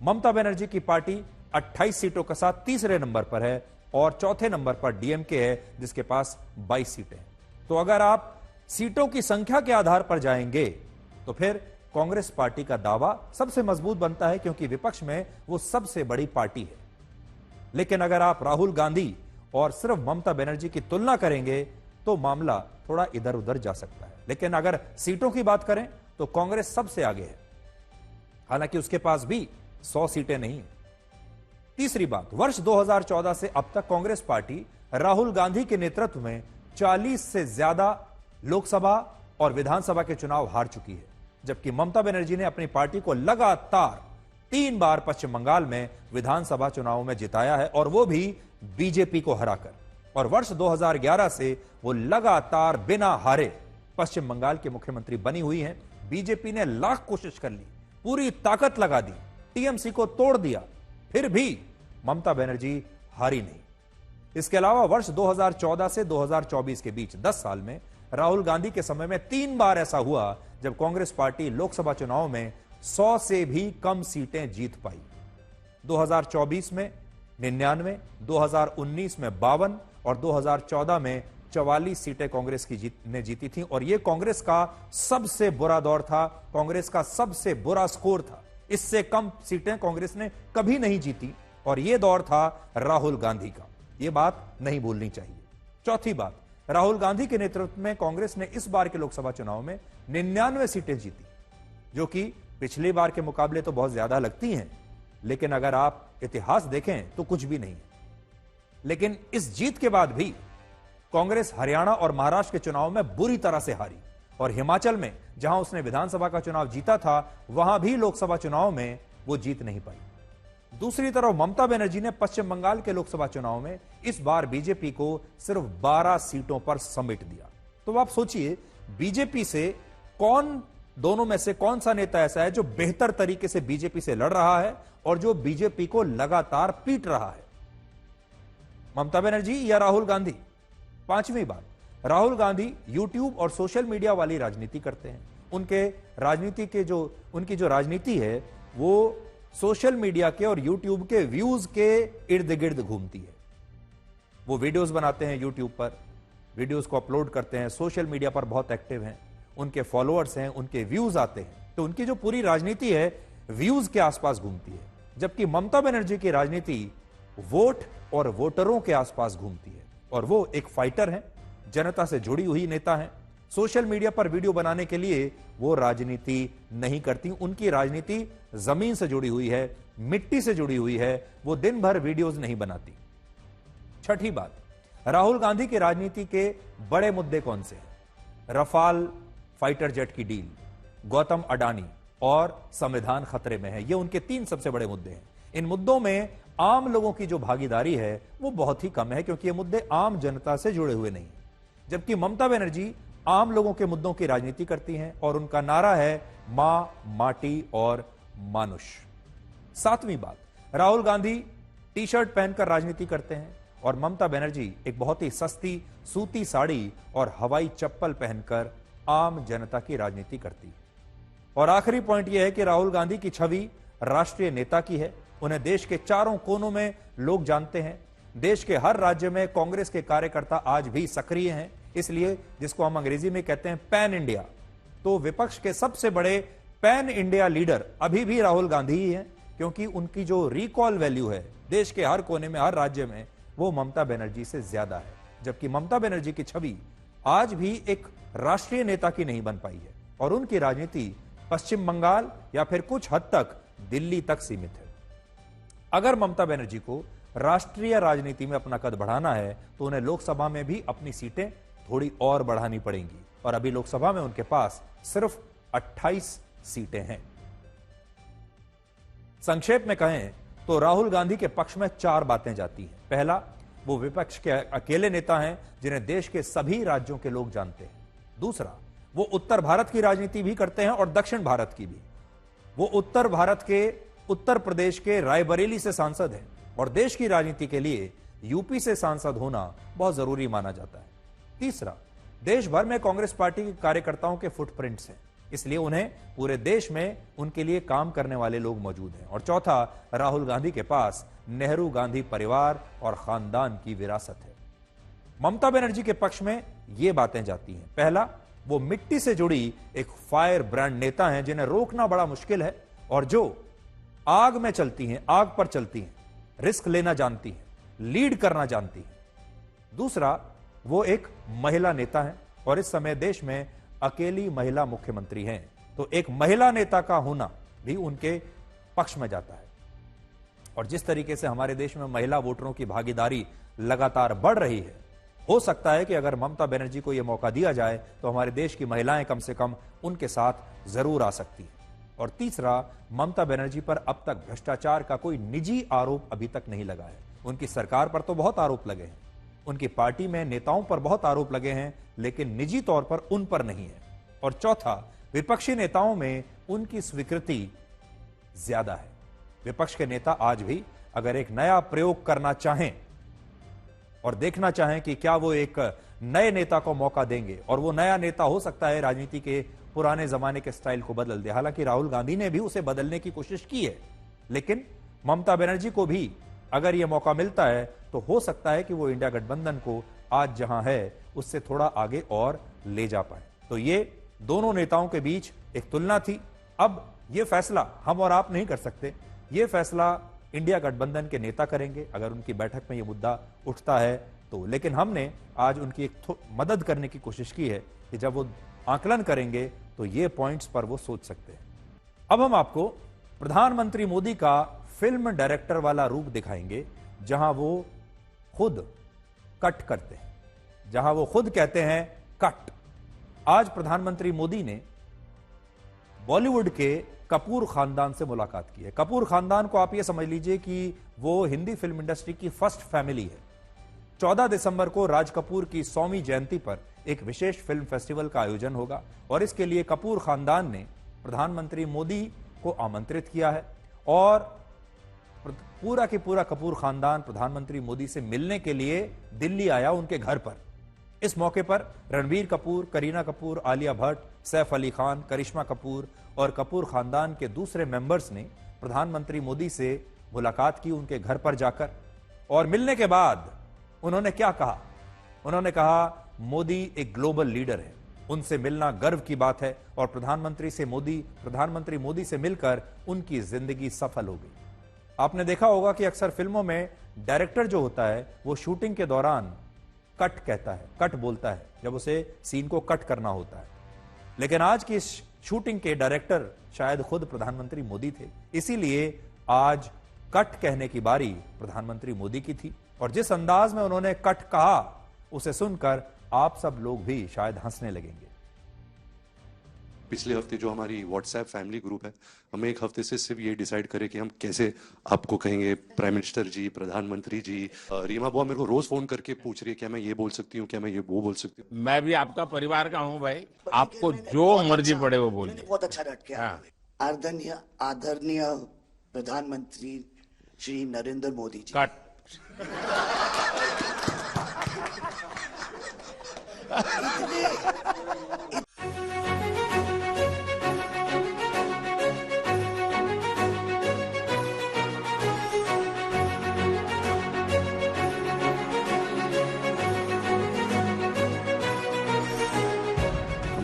ममता बनर्जी की पार्टी 28 सीटों के साथ तीसरे नंबर पर है और चौथे नंबर पर डीएमके है जिसके पास 22 सीटें हैं। तो अगर आप सीटों की संख्या के आधार पर जाएंगे तो फिर कांग्रेस पार्टी का दावा सबसे मजबूत बनता है क्योंकि विपक्ष में वो सबसे बड़ी पार्टी है। लेकिन अगर आप राहुल गांधी और सिर्फ ममता बनर्जी की तुलना करेंगे तो मामला थोड़ा इधर उधर जा सकता है। लेकिन अगर सीटों की बात करें तो कांग्रेस सबसे आगे है, हालांकि उसके पास भी 100 सीटें नहीं है। तीसरी बात, वर्ष 2014 से अब तक कांग्रेस पार्टी राहुल गांधी के नेतृत्व में 40 से ज्यादा लोकसभा और विधानसभा के चुनाव हार चुकी है, जबकि ममता बनर्जी ने अपनी पार्टी को लगातार 3 बार पश्चिम बंगाल में विधानसभा चुनावों में जिताया है और वो भी बीजेपी को हराकर। और वर्ष 2011 से वो लगातार बिना हारे पश्चिम बंगाल के मुख्यमंत्री बनी हुई हैं। बीजेपी ने लाख कोशिश कर ली, पूरी ताकत लगा दी, टीएमसी को तोड़ दिया, फिर भी ममता बनर्जी हारी नहीं। इसके अलावा वर्ष 2014 से 2024 के बीच 10 साल में राहुल गांधी के समय में 3 बार ऐसा हुआ जब कांग्रेस पार्टी लोकसभा चुनाव में 100 से भी कम सीटें जीत पाई। 2024 में 99, 2019 में 52 और 2014 में 44 सीटें कांग्रेस की ने जीती थी और यह कांग्रेस का सबसे बुरा दौर था, कांग्रेस का सबसे बुरा स्कोर था। इससे कम सीटें कांग्रेस ने कभी नहीं जीती और यह दौर था राहुल गांधी का, यह बात नहीं भूलनी चाहिए। चौथी बात, राहुल गांधी के नेतृत्व में कांग्रेस ने इस बार के लोकसभा चुनाव में 99 सीटें जीती, जो कि पिछली बार के मुकाबले तो बहुत ज्यादा लगती हैं, लेकिन अगर आप इतिहास देखें तो कुछ भी नहीं है। लेकिन इस जीत के बाद भी कांग्रेस हरियाणा और महाराष्ट्र के चुनाव में बुरी तरह से हारी और हिमाचल में जहां उसने विधानसभा का चुनाव जीता था वहां भी लोकसभा चुनाव में वो जीत नहीं पाई। दूसरी तरफ ममता बनर्जी ने पश्चिम बंगाल के लोकसभा चुनाव में इस बार बीजेपी को सिर्फ 12 सीटों पर समेट दिया। तो आप सोचिए, बीजेपी से दोनों में से कौन सा नेता ऐसा है जो बेहतर तरीके से बीजेपी से लड़ रहा है और जो बीजेपी को लगातार पीट रहा है, ममता बनर्जी या राहुल गांधी? पांचवी बात, राहुल गांधी यूट्यूब और सोशल मीडिया वाली राजनीति करते हैं। उनकी जो राजनीति है वो सोशल मीडिया के और यूट्यूब के व्यूज के इर्द गिर्द घूमती है। वो वीडियोस बनाते हैं यूट्यूब पर, वीडियोस को अपलोड करते हैं, सोशल मीडिया पर बहुत एक्टिव हैं, उनके फॉलोअर्स हैं, उनके व्यूज आते हैं। तो उनकी जो पूरी राजनीति है व्यूज के आसपास घूमती है, जबकि ममता बनर्जी की राजनीति वोट और वोटरों के आसपास घूमती है और वो एक फाइटर हैं, जनता से जुड़ी हुई नेता हैं। सोशल मीडिया पर वीडियो बनाने के लिए वो राजनीति नहीं करती, उनकी राजनीति जमीन से जुड़ी हुई है, मिट्टी से जुड़ी हुई है, वो दिन भर वीडियोस नहीं बनाती। छठी बात, राहुल गांधी की राजनीति के बड़े मुद्दे कौन से हैं? रफाल फाइटर जेट की डील, गौतम अडानी और संविधान खतरे में है, ये उनके 3 सबसे बड़े मुद्दे हैं। इन मुद्दों में आम लोगों की जो भागीदारी है वो बहुत ही कम है, क्योंकि ये मुद्दे आम जनता से जुड़े हुए नहीं, जबकि ममता बनर्जी आम लोगों के मुद्दों की राजनीति करती हैं और उनका नारा है मां, माटी और मानुष। सातवीं बात, राहुल गांधी टी शर्ट पहनकर राजनीति करते हैं और ममता बनर्जी एक बहुत ही सस्ती सूती साड़ी और हवाई चप्पल पहनकर आम जनता की राजनीति करती है। और आखिरी पॉइंट यह है कि राहुल गांधी की छवि राष्ट्रीय नेता की है। उन्हें देश के चारों कोनों में लोग जानते हैं। देश के हर राज्य में कांग्रेस के कार्यकर्ता आज भी सक्रिय हैं, इसलिए जिसको हम अंग्रेजी में कहते हैं पैन इंडिया, तो विपक्ष के सबसे बड़े पैन इंडिया लीडर अभी भी राहुल गांधी ही हैं, क्योंकि उनकी जो रिकॉल वैल्यू है देश के हर कोने में, हर राज्य में, वो ममता बनर्जी से ज्यादा है। जबकि ममता बनर्जी की छवि आज भी एक राष्ट्रीय नेता की नहीं बन पाई है और उनकी राजनीति पश्चिम बंगाल या फिर कुछ हद तक दिल्ली तक सीमित है। अगर ममता बनर्जी को राष्ट्रीय राजनीति में अपना कद बढ़ाना है तो उन्हें लोकसभा में भी अपनी सीटें थोड़ी और बढ़ानी पड़ेंगी, और अभी लोकसभा में उनके पास सिर्फ 28 सीटें हैं। संक्षेप में कहें तो राहुल गांधी के पक्ष में 4 बातें जाती हैं। पहला, वो विपक्ष के अकेले नेता हैं जिन्हें देश के सभी राज्यों के लोग जानते हैं। दूसरा, वो उत्तर भारत की राजनीति भी करते हैं और दक्षिण भारत की भी। वो उत्तर भारत के उत्तर प्रदेश के रायबरेली से सांसद हैं और देश की राजनीति के लिए यूपी से सांसद होना बहुत जरूरी माना जाता है। तीसरा, देश भर में कांग्रेस पार्टी के कार्यकर्ताओं के फुटप्रिंट्स हैं, इसलिए उन्हें पूरे देश में उनके लिए काम करने वाले लोग मौजूद हैं। और चौथा, राहुल गांधी के पास नेहरू गांधी परिवार और खानदान की विरासत है। ममता बनर्जी के पक्ष में ये बातें जाती हैं। पहला, वो मिट्टी से जुड़ी एक फायर ब्रांड नेता हैं जिन्हें रोकना बड़ा मुश्किल है और जो आग में चलती हैं, आग पर चलती हैं, रिस्क लेना जानती हैं, लीड करना जानती हैं। दूसरा, वो एक महिला नेता हैं और इस समय देश में अकेली महिला मुख्यमंत्री हैं, तो एक महिला नेता का होना भी उनके पक्ष में जाता है। और जिस तरीके से हमारे देश में महिला वोटरों की भागीदारी लगातार बढ़ रही है, हो सकता है कि अगर ममता बनर्जी को यह मौका दिया जाए तो हमारे देश की महिलाएं कम से कम उनके साथ जरूर आ सकती हैं। और तीसरा, ममता बनर्जी पर अब तक भ्रष्टाचार का कोई निजी आरोप अभी तक नहीं लगा है। उनकी सरकार पर तो बहुत आरोप लगे हैं, उनकी पार्टी में नेताओं पर बहुत आरोप लगे हैं, लेकिन निजी तौर पर उन पर नहीं है। और चौथा, विपक्षी नेताओं में उनकी स्वीकृति ज्यादा है। विपक्ष के नेता आज भी अगर एक नया प्रयोग करना चाहें और देखना चाहें कि क्या वो एक नए नेता को मौका देंगे, और वो नया नेता हो सकता है राजनीति के पुराने जमाने के स्टाइल को बदल दे। हालांकि राहुल गांधी ने भी उसे बदलने की कोशिश की है, लेकिन ममता बनर्जी को भी अगर यह मौका मिलता है तो हो सकता है कि वो इंडिया गठबंधन को आज जहां है उससे थोड़ा आगे और ले जा पाए। तो ये दोनों नेताओं के बीच एक तुलना थी। अब यह फैसला हम और आप नहीं कर सकते, यह फैसला इंडिया गठबंधन के नेता करेंगे अगर उनकी बैठक में यह मुद्दा उठता है तो। लेकिन हमने आज उनकी एक मदद करने की कोशिश की है कि जब वो आकलन करेंगे तो ये पॉइंट्स पर वो सोच सकते हैं। अब हम आपको प्रधानमंत्री मोदी का फिल्म डायरेक्टर वाला रूप दिखाएंगे, जहां वो खुद कट करते हैं, जहां वो खुद कहते हैं कट। आज प्रधानमंत्री मोदी ने बॉलीवुड के कपूर खानदान से मुलाकात की है। कपूर खानदान को आप ये समझ लीजिए कि वो हिंदी फिल्म इंडस्ट्री की फर्स्ट फैमिली है। 14 दिसंबर को राज कपूर की 100वीं जयंती पर एक विशेष फिल्म फेस्टिवल का आयोजन होगा और इसके लिए कपूर खानदान ने प्रधानमंत्री मोदी को आमंत्रित किया है और पूरा के पूरा कपूर खानदान प्रधानमंत्री मोदी से मिलने के लिए दिल्ली आया उनके घर पर। इस मौके पर रणबीर कपूर, करीना कपूर, आलिया भट्ट, सैफ अली खान, करिश्मा कपूर और कपूर खानदान के दूसरे मेंबर्स ने प्रधानमंत्री मोदी से मुलाकात की उनके घर पर जाकर। और मिलने के बाद उन्होंने क्या कहा? उन्होंने कहा मोदी एक ग्लोबल लीडर है, उनसे मिलना गर्व की बात है और प्रधानमंत्री मोदी से मिलकर उनकी जिंदगी सफल हो गई। आपने देखा होगा कि अक्सर फिल्मों में डायरेक्टर जो होता है वो शूटिंग के दौरान कट कहता है, कट बोलता है जब उसे सीन को कट करना होता है। लेकिन आज की इस शूटिंग के डायरेक्टर शायद खुद प्रधानमंत्री मोदी थे, इसीलिए आज कट कहने की बारी प्रधानमंत्री मोदी की थी। और जिस अंदाज में उन्होंने कट कहा उसे सुनकर आप सब लोग भी शायद हंसने लगेंगे। पिछले हफ्ते जो हमारी व्हाट्सएप फैमिली ग्रुप है, हमें एक हफ्ते से सिर्फ ये डिसाइड करें कि हम कैसे आपको कहेंगे प्राइम मिनिस्टर जी, प्रधानमंत्री जी। रीमा बुआ मेरे को रोज फोन करके पूछ रही है क्या मैं ये बोल सकती हूँ, क्या मैं ये वो बोल सकती हूँ। मैं भी आपका परिवार का हूँ भाई, आपको जो मर्जी पड़े वो बोलिए। बहुत अच्छा रट गया। आदरणीय प्रधानमंत्री श्री नरेंद्र मोदी जी। कट।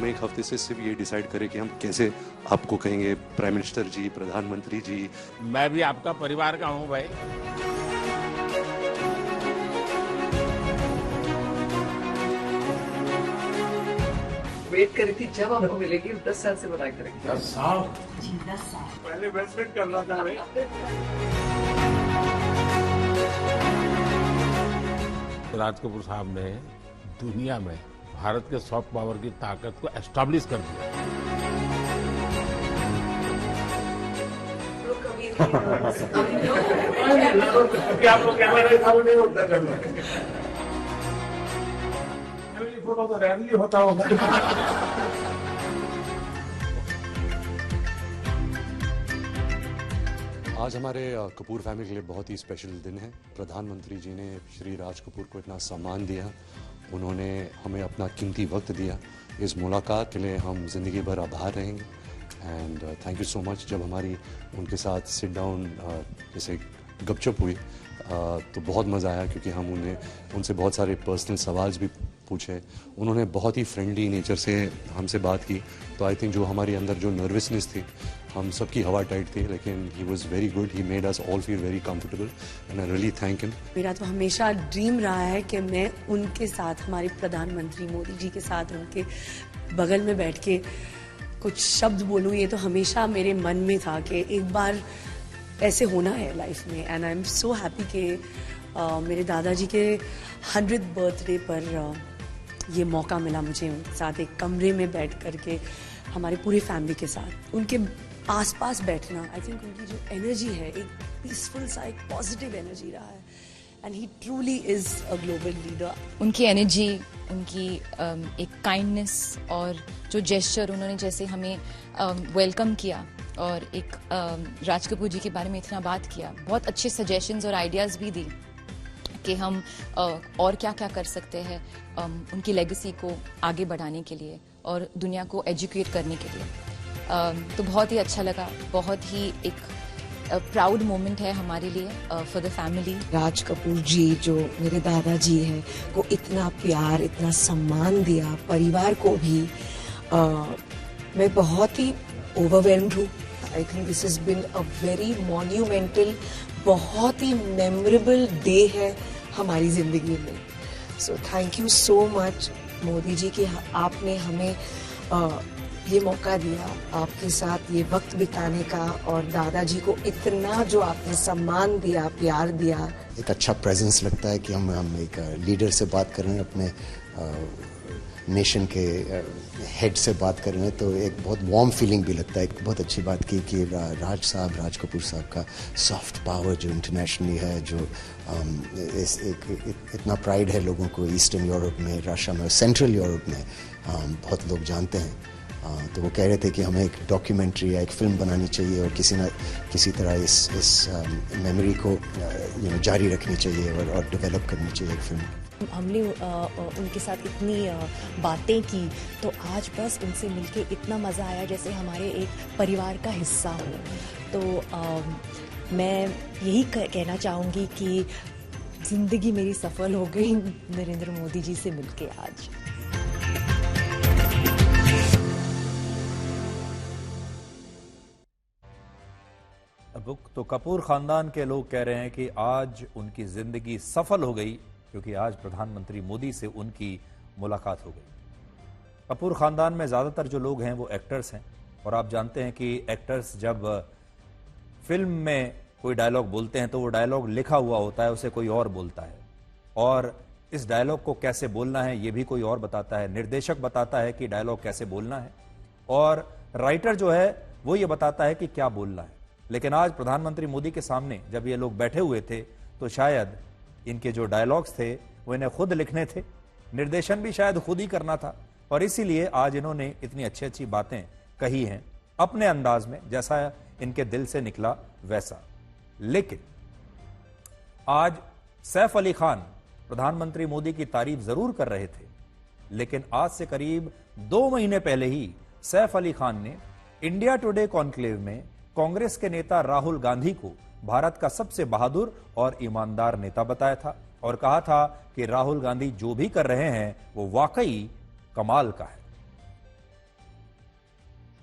एक हफ्ते से सिर्फ ये डिसाइड करें कि हम कैसे आपको कहेंगे प्राइम मिनिस्टर जी, प्रधानमंत्री जी। मैं भी आपका परिवार का हूँ भाई। वेट करी थी जब आपको मिलेगी, 10 साल से बनाए करेंगे। 10 साल? जी 10 साल। पहले इन्वेस्टमेंट करना था भाई। राज कपूर साहब ने दुनिया में भारत के सॉफ्ट पावर की ताकत को एस्टैब्लिश कर दिया। आपको कैमरा चालू नहीं होता करना, फोटो तो रैली होता होगा। आज हमारे कपूर फैमिली के लिए बहुत ही स्पेशल दिन है। प्रधानमंत्री जी ने श्री राज कपूर को इतना सम्मान दिया, उन्होंने हमें अपना कीमती वक्त दिया। इस मुलाकात के लिए हम ज़िंदगी भर आभार रहेंगे and thank you so much. जब हमारी उनके साथ सिट डाउन जैसे गपशप हुई तो बहुत मज़ा आया, क्योंकि हम उनसे बहुत सारे पर्सनल सवाल भी पूछे। उन्होंने बहुत ही फ्रेंडली नेचर से हमसे बात की, तो आई थिंक जो हमारे अंदर जो नर्वसनेस थी, हम सबकी हवा टाइट थी, लेकिन he was very good. He made us all feel very comfortable and I really thank him. मेरा तो हमेशा ड्रीम रहा है कि मैं उनके साथ, हमारे प्रधानमंत्री मोदी जी के साथ उनके बगल में बैठ के कुछ शब्द बोलूँ। ये तो हमेशा मेरे मन में था कि एक बार ऐसे होना है लाइफ में। And I am so happy कि मेरे दादाजी के 100th बर्थडे पर ये मौका मिला मुझे उनके साथ एक कमरे में बैठ करके हमारे पूरी फैमिली के साथ उनके आसपास बैठना। आई थिंक उनकी जो एनर्जी है, एक पीसफुल सा, एक पॉजिटिव एनर्जी रहा है and he truly is a global leader. उनकी एनर्जी, उनकी एक काइंडनेस और जो जेस्चर उन्होंने जैसे हमें वेलकम किया और एक राज कपूर जी के बारे में इतना बात किया, बहुत अच्छे सजेशंस और आइडियाज़ भी दी कि हम और क्या क्या कर सकते हैं उनकी लेगेसी को आगे बढ़ाने के लिए और दुनिया को एजुकेट करने के लिए। तो बहुत ही अच्छा लगा, बहुत ही एक प्राउड मोमेंट है हमारे लिए for the family. Raj Kapoor जी जो मेरे दादाजी हैं को इतना प्यार, इतना सम्मान दिया, परिवार को भी मैं बहुत ही ओवरवेल्म्ड हूँ। I think this has been a very monumental, बहुत ही मेमोरेबल डे है हमारी जिंदगी में। So thank you so much Modi ji कि आपने हमें ये मौका दिया आपके साथ ये वक्त बिताने का, और दादाजी को इतना जो आपने सम्मान दिया, प्यार दिया। एक अच्छा प्रेजेंस लगता है कि हम एक लीडर से बात कर रहे हैं, अपने नेशन के हेड से बात कर रहे हैं, तो एक बहुत वार्म फीलिंग भी लगता है। एक बहुत अच्छी बात की कि राज कपूर साहब का सॉफ्ट पावर जो इंटरनेशनली है, जो इतना प्राइड है लोगों को ईस्टर्न यूरोप में, रशिया में, सेंट्रल यूरोप में बहुत लोग जानते हैं। तो वो कह रहे थे कि हमें एक डॉक्यूमेंट्री या एक फिल्म बनानी चाहिए और किसी तरह इस मेमोरी को जारी रखनी चाहिए और डेवलप करनी चाहिए एक फिल्म। हमने उनके साथ इतनी बातें की, तो आज बस उनसे मिलके इतना मज़ा आया जैसे हमारे एक परिवार का हिस्सा हो। तो मैं यही कहना चाहूँगी कि ज़िंदगी मेरी सफल हो गई नरेंद्र मोदी जी से मिलके आज। तो कपूर खानदान के लोग कह रहे हैं कि आज उनकी जिंदगी सफल हो गई, क्योंकि आज प्रधानमंत्री मोदी से उनकी मुलाकात हो गई। कपूर खानदान में ज़्यादातर जो लोग हैं वो एक्टर्स हैं, और आप जानते हैं कि एक्टर्स जब फिल्म में कोई डायलॉग बोलते हैं तो वो डायलॉग लिखा हुआ होता है, उसे कोई और बोलता है, और इस डायलॉग को कैसे बोलना है ये भी कोई और बताता है। निर्देशक बताता है कि डायलॉग कैसे बोलना है, और राइटर जो है वो ये बताता है कि क्या बोलना है। लेकिन आज प्रधानमंत्री मोदी के सामने जब ये लोग बैठे हुए थे तो शायद इनके जो डायलॉग्स थे वो इन्हें खुद लिखने थे, निर्देशन भी शायद खुद ही करना था, और इसीलिए आज इन्होंने इतनी अच्छी अच्छी बातें कही हैं अपने अंदाज में, जैसा इनके दिल से निकला वैसा। लेकिन आज सैफ अली खान प्रधानमंत्री मोदी की तारीफ जरूर कर रहे थे, लेकिन आज से करीब 2 महीने पहले ही सैफ अली खान ने इंडिया टुडे कॉन्क्लेव में कांग्रेस के नेता राहुल गांधी को भारत का सबसे बहादुर और ईमानदार नेता बताया था और कहा था कि राहुल गांधी जो भी कर रहे हैं वो वाकई कमाल का है।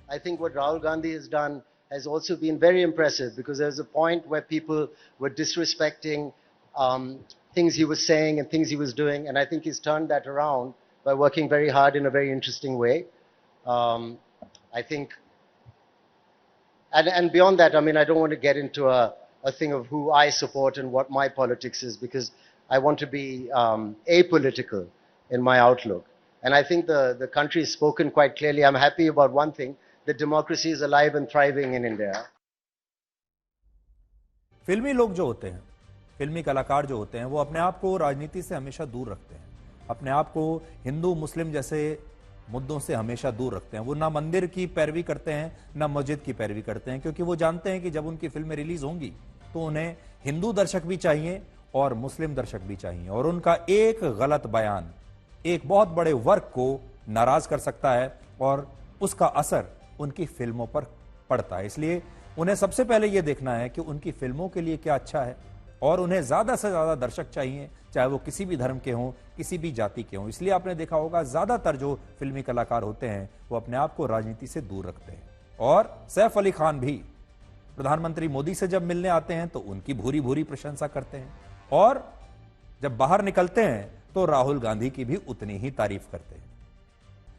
I think what Rahul Gandhi has done has also been very impressive, because there was a point where people were disrespecting things he was saying and things he was doing, and I think he's turned that around by working very hard in a very interesting way. I think, and beyond that, I mean, I don't want to get into a thing of who I support and what my politics is, because I want to be apolitical in my outlook. And I think the country has spoken quite clearly. I'm happy about one thing, that democracy is alive and thriving in India. फिल्मी लोग जो होते हैं, फिल्मी कलाकार जो होते हैं, वो अपने आप को राजनीति से हमेशा दूर रखते हैं, अपने आप को हिंदू मुस्लिम जैसे मुद्दों से हमेशा दूर रखते हैं। वो ना मंदिर की पैरवी करते हैं ना मस्जिद की पैरवी करते हैं, क्योंकि वो जानते हैं कि जब उनकी फिल्में रिलीज होंगी तो उन्हें हिंदू दर्शक भी चाहिए और मुस्लिम दर्शक भी चाहिए, और उनका एक गलत बयान एक बहुत बड़े वर्ग को नाराज कर सकता है और उसका असर उनकी फिल्मों पर पड़ता है। इसलिए उन्हें सबसे पहले यह देखना है कि उनकी फिल्मों के लिए क्या अच्छा है, और उन्हें ज्यादा से ज्यादा दर्शक चाहिए, चाहे वो किसी भी धर्म के हों, किसी भी जाति के हों। इसलिए आपने देखा होगा ज्यादातर जो फिल्मी कलाकार होते हैं वो अपने आप को राजनीति से दूर रखते हैं। और सैफ अली खान भी प्रधानमंत्री मोदी से जब मिलने आते हैं तो उनकी भूरी भूरी प्रशंसा करते हैं, और जब बाहर निकलते हैं तो राहुल गांधी की भी उतनी ही तारीफ करते हैं।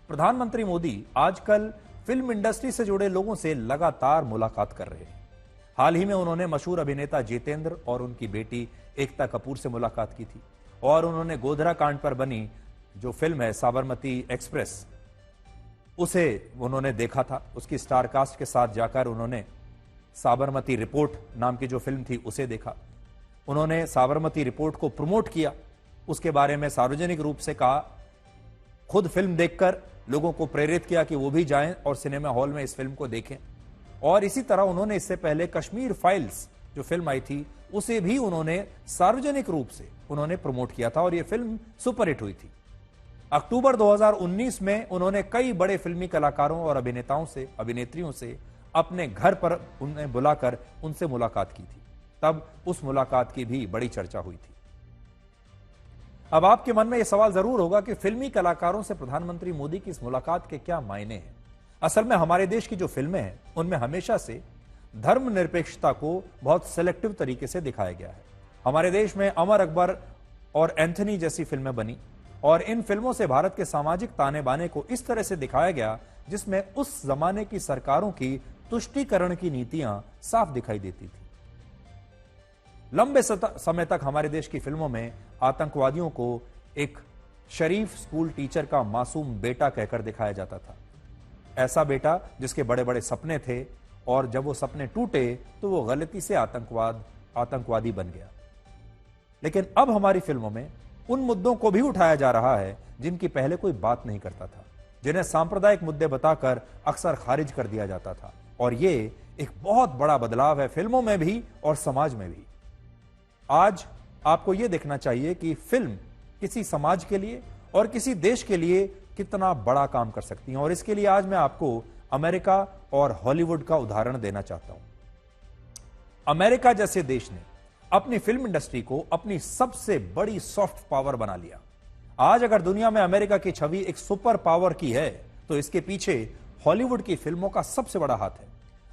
प्रधानमंत्री मोदी आजकल फिल्म इंडस्ट्री से जुड़े लोगों से लगातार मुलाकात कर रहे हैं। हाल ही में उन्होंने मशहूर अभिनेता जितेंद्र और उनकी बेटी एकता कपूर से मुलाकात की थी, और उन्होंने गोधरा कांड पर बनी जो फिल्म है साबरमती एक्सप्रेस, उसे उन्होंने देखा था। उसकी स्टार कास्ट के साथ जाकर उन्होंने साबरमती रिपोर्ट नाम की जो फिल्म थी उसे देखा। उन्होंने साबरमती रिपोर्ट को प्रमोट किया, उसके बारे में सार्वजनिक रूप से कहा, खुद फिल्म देखकर लोगों को प्रेरित किया कि वो भी जाएं और सिनेमा हॉल में इस फिल्म को देखें। और इसी तरह उन्होंने इससे पहले कश्मीर फाइल्स जो फिल्म आई थी उसे भी उन्होंने सार्वजनिक रूप से उन्होंने प्रमोट किया था, और यह फिल्म सुपरहिट हुई थी। अक्टूबर 2019 में उन्होंने कई बड़े फिल्मी कलाकारों और अभिनेताओं से, अभिनेत्रियों से अपने घर पर उन्हें बुलाकर उनसे मुलाकात की थी। तब उस मुलाकात की भी बड़ी चर्चा हुई थी। अब आपके मन में यह सवाल जरूर होगा कि फिल्मी कलाकारों से प्रधानमंत्री मोदी की इस मुलाकात के क्या मायने हैं। असल में हमारे देश की जो फिल्में हैं उनमें हमेशा से धर्मनिरपेक्षता को बहुत सिलेक्टिव तरीके से दिखाया गया है। हमारे देश में अमर अकबर और एंथनी जैसी फिल्में बनी, और इन फिल्मों से भारत के सामाजिक ताने बाने को इस तरह से दिखाया गया जिसमें उस जमाने की सरकारों की तुष्टीकरण की नीतियां साफ दिखाई देती थी। लंबे समय तक हमारे देश की फिल्मों में आतंकवादियों को एक शरीफ स्कूल टीचर का मासूम बेटा कहकर दिखाया जाता था, ऐसा बेटा जिसके बड़े बड़े सपने थे, और जब वो सपने टूटे तो वो गलती से आतंकवादी बन गया। लेकिन अब हमारी फिल्मों में उन मुद्दों को भी उठाया जा रहा है जिनकी पहले कोई बात नहीं करता था, जिन्हें सांप्रदायिक मुद्दे बताकर अक्सर खारिज कर दिया जाता था। और ये एक बहुत बड़ा बदलाव है फिल्मों में भी और समाज में भी। आज आपको यह देखना चाहिए कि फिल्म किसी समाज के लिए और किसी देश के लिए कितना बड़ा काम कर सकती है, और इसके लिए आज मैं आपको अमेरिका और हॉलीवुड का उदाहरण देना चाहता हूं। अमेरिका जैसे देश ने अपनी फिल्म इंडस्ट्री को अपनी सबसे बड़ी सॉफ्ट पावर बना लिया। आज अगर दुनिया में अमेरिका की छवि एक सुपर पावर की है तो इसके पीछे हॉलीवुड की फिल्मों का सबसे बड़ा हाथ है।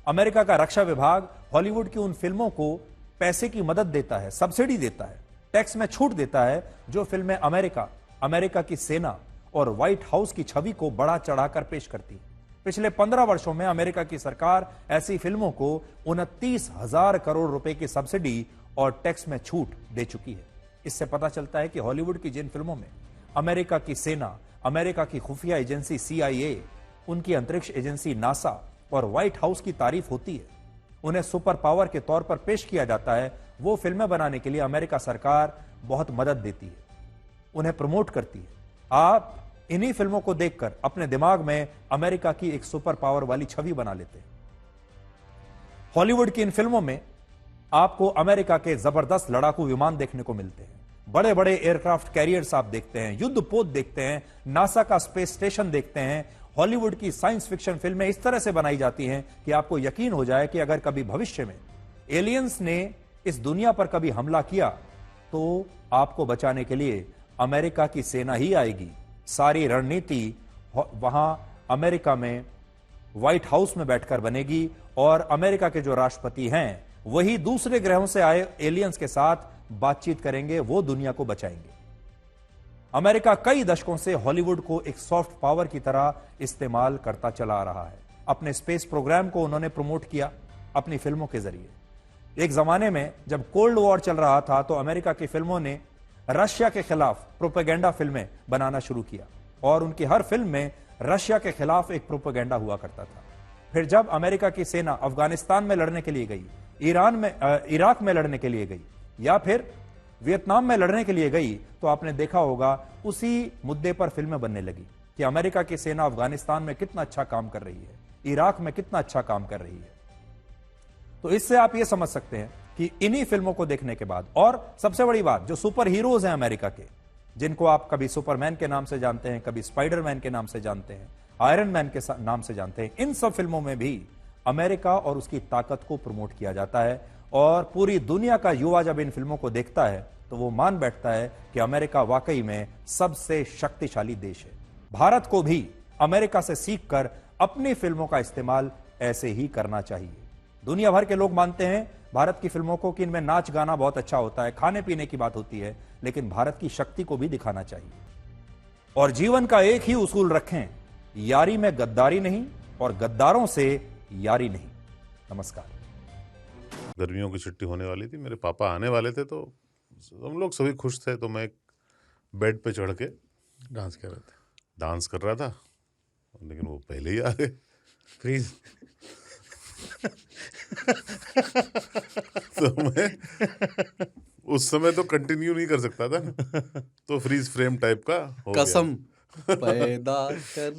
अमेरिका का रक्षा विभाग हॉलीवुड की उन फिल्मों को पैसे की मदद देता है, सब्सिडी देता है, टैक्स में छूट देता है जो फिल्में अमेरिका की सेना और व्हाइट हाउस की छवि को बढ़ा चढ़ाकर पेश करती है। पिछले 15 वर्षों में अमेरिका की सरकार ऐसी फिल्मों को 29,000 करोड़ रुपए की सब्सिडी और टैक्स में छूट दे चुकी है। इससे पता चलता है कि हॉलीवुड की जिन फिल्मों में अमेरिका की सेना, अमेरिका की खुफिया एजेंसी CIA उनकी अंतरिक्ष एजेंसी नासा और व्हाइट हाउस की तारीफ होती है, उन्हें सुपर पावर के तौर पर पेश किया जाता है, वो फिल्में बनाने के लिए अमेरिका सरकार बहुत मदद देती है, उन्हें प्रमोट करती है। आप इन्हीं फिल्मों को देखकर अपने दिमाग में अमेरिका की एक सुपर पावर वाली छवि बना लेते हैं। हॉलीवुड की इन फिल्मों में आपको अमेरिका के जबरदस्त लड़ाकू विमान देखने को मिलते हैं, बड़े बड़े एयरक्राफ्ट कैरियर्स आप देखते हैं, युद्धपोत देखते हैं, नासा का स्पेस स्टेशन देखते हैं। हॉलीवुड की साइंस फिक्शन फिल्में इस तरह से बनाई जाती हैं कि आपको यकीन हो जाए कि अगर कभी भविष्य में एलियंस ने इस दुनिया पर कभी हमला किया तो आपको बचाने के लिए अमेरिका की सेना ही आएगी। सारी रणनीति वहां अमेरिका में व्हाइट हाउस में बैठकर बनेगी और अमेरिका के जो राष्ट्रपति हैं वही दूसरे ग्रहों से आए एलियंस के साथ बातचीत करेंगे, वो दुनिया को बचाएंगे। अमेरिका कई दशकों से हॉलीवुड को एक सॉफ्ट पावर की तरह इस्तेमाल करता चला आ रहा है। अपने स्पेस प्रोग्राम को उन्होंने प्रमोट किया अपनी फिल्मों के जरिए। एक जमाने में जब कोल्ड वॉर चल रहा था तो अमेरिका की फिल्मों ने रशिया के खिलाफ प्रोपेगेंडा फिल्में बनाना शुरू किया और उनकी हर फिल्म में रशिया के खिलाफ एक प्रोपेगेंडा हुआ करता था। फिर जब अमेरिका की सेना अफगानिस्तान में लड़ने के लिए गई, इराक में लड़ने के लिए गई या फिर वियतनाम में लड़ने के लिए गई तो आपने देखा होगा उसी मुद्दे पर फिल्में बनने लगी कि अमेरिका की सेना अफगानिस्तान में कितना अच्छा काम कर रही है, इराक में कितना अच्छा काम कर रही है। तो इससे आप यह समझ सकते हैं कि इन्हीं फिल्मों को देखने के बाद, और सबसे बड़ी बात, जो सुपर हीरोज हैं अमेरिका के, जिनको आप कभी सुपरमैन के नाम से जानते हैं, कभी स्पाइडरमैन के नाम से जानते हैं, आयरन मैन के नाम से जानते हैं, इन सब फिल्मों में भी अमेरिका और उसकी ताकत को प्रमोट किया जाता है और पूरी दुनिया का युवा जब इन फिल्मों को देखता है तो वो मान बैठता है कि अमेरिका वाकई में सबसे शक्तिशाली देश है। भारत को भी अमेरिका से सीखकर अपनी फिल्मों का इस्तेमाल ऐसे ही करना चाहिए। दुनिया भर के लोग मानते हैं भारत की फिल्मों को कि इनमें नाच गाना बहुत अच्छा होता है, खाने पीने की बात होती है, लेकिन भारत की शक्ति को भी दिखाना चाहिए। और जीवन का एक ही उसूल रखें, यारी में गद्दारी नहीं और गद्दारों से यारी नहीं। नमस्कार। गर्मियों की छुट्टी होने वाली थी, मेरे पापा आने वाले थे तो हम लोग सभी खुश थे। तो मैं एक बेड पे चढ़ के डांस कर रहा था, लेकिन वो पहले ही आ गए। फ्रीज। तो मैं उस समय तो कंटिन्यू नहीं कर सकता था, तो फ्रीज फ्रेम टाइप का हो गया। कसम पैदा कर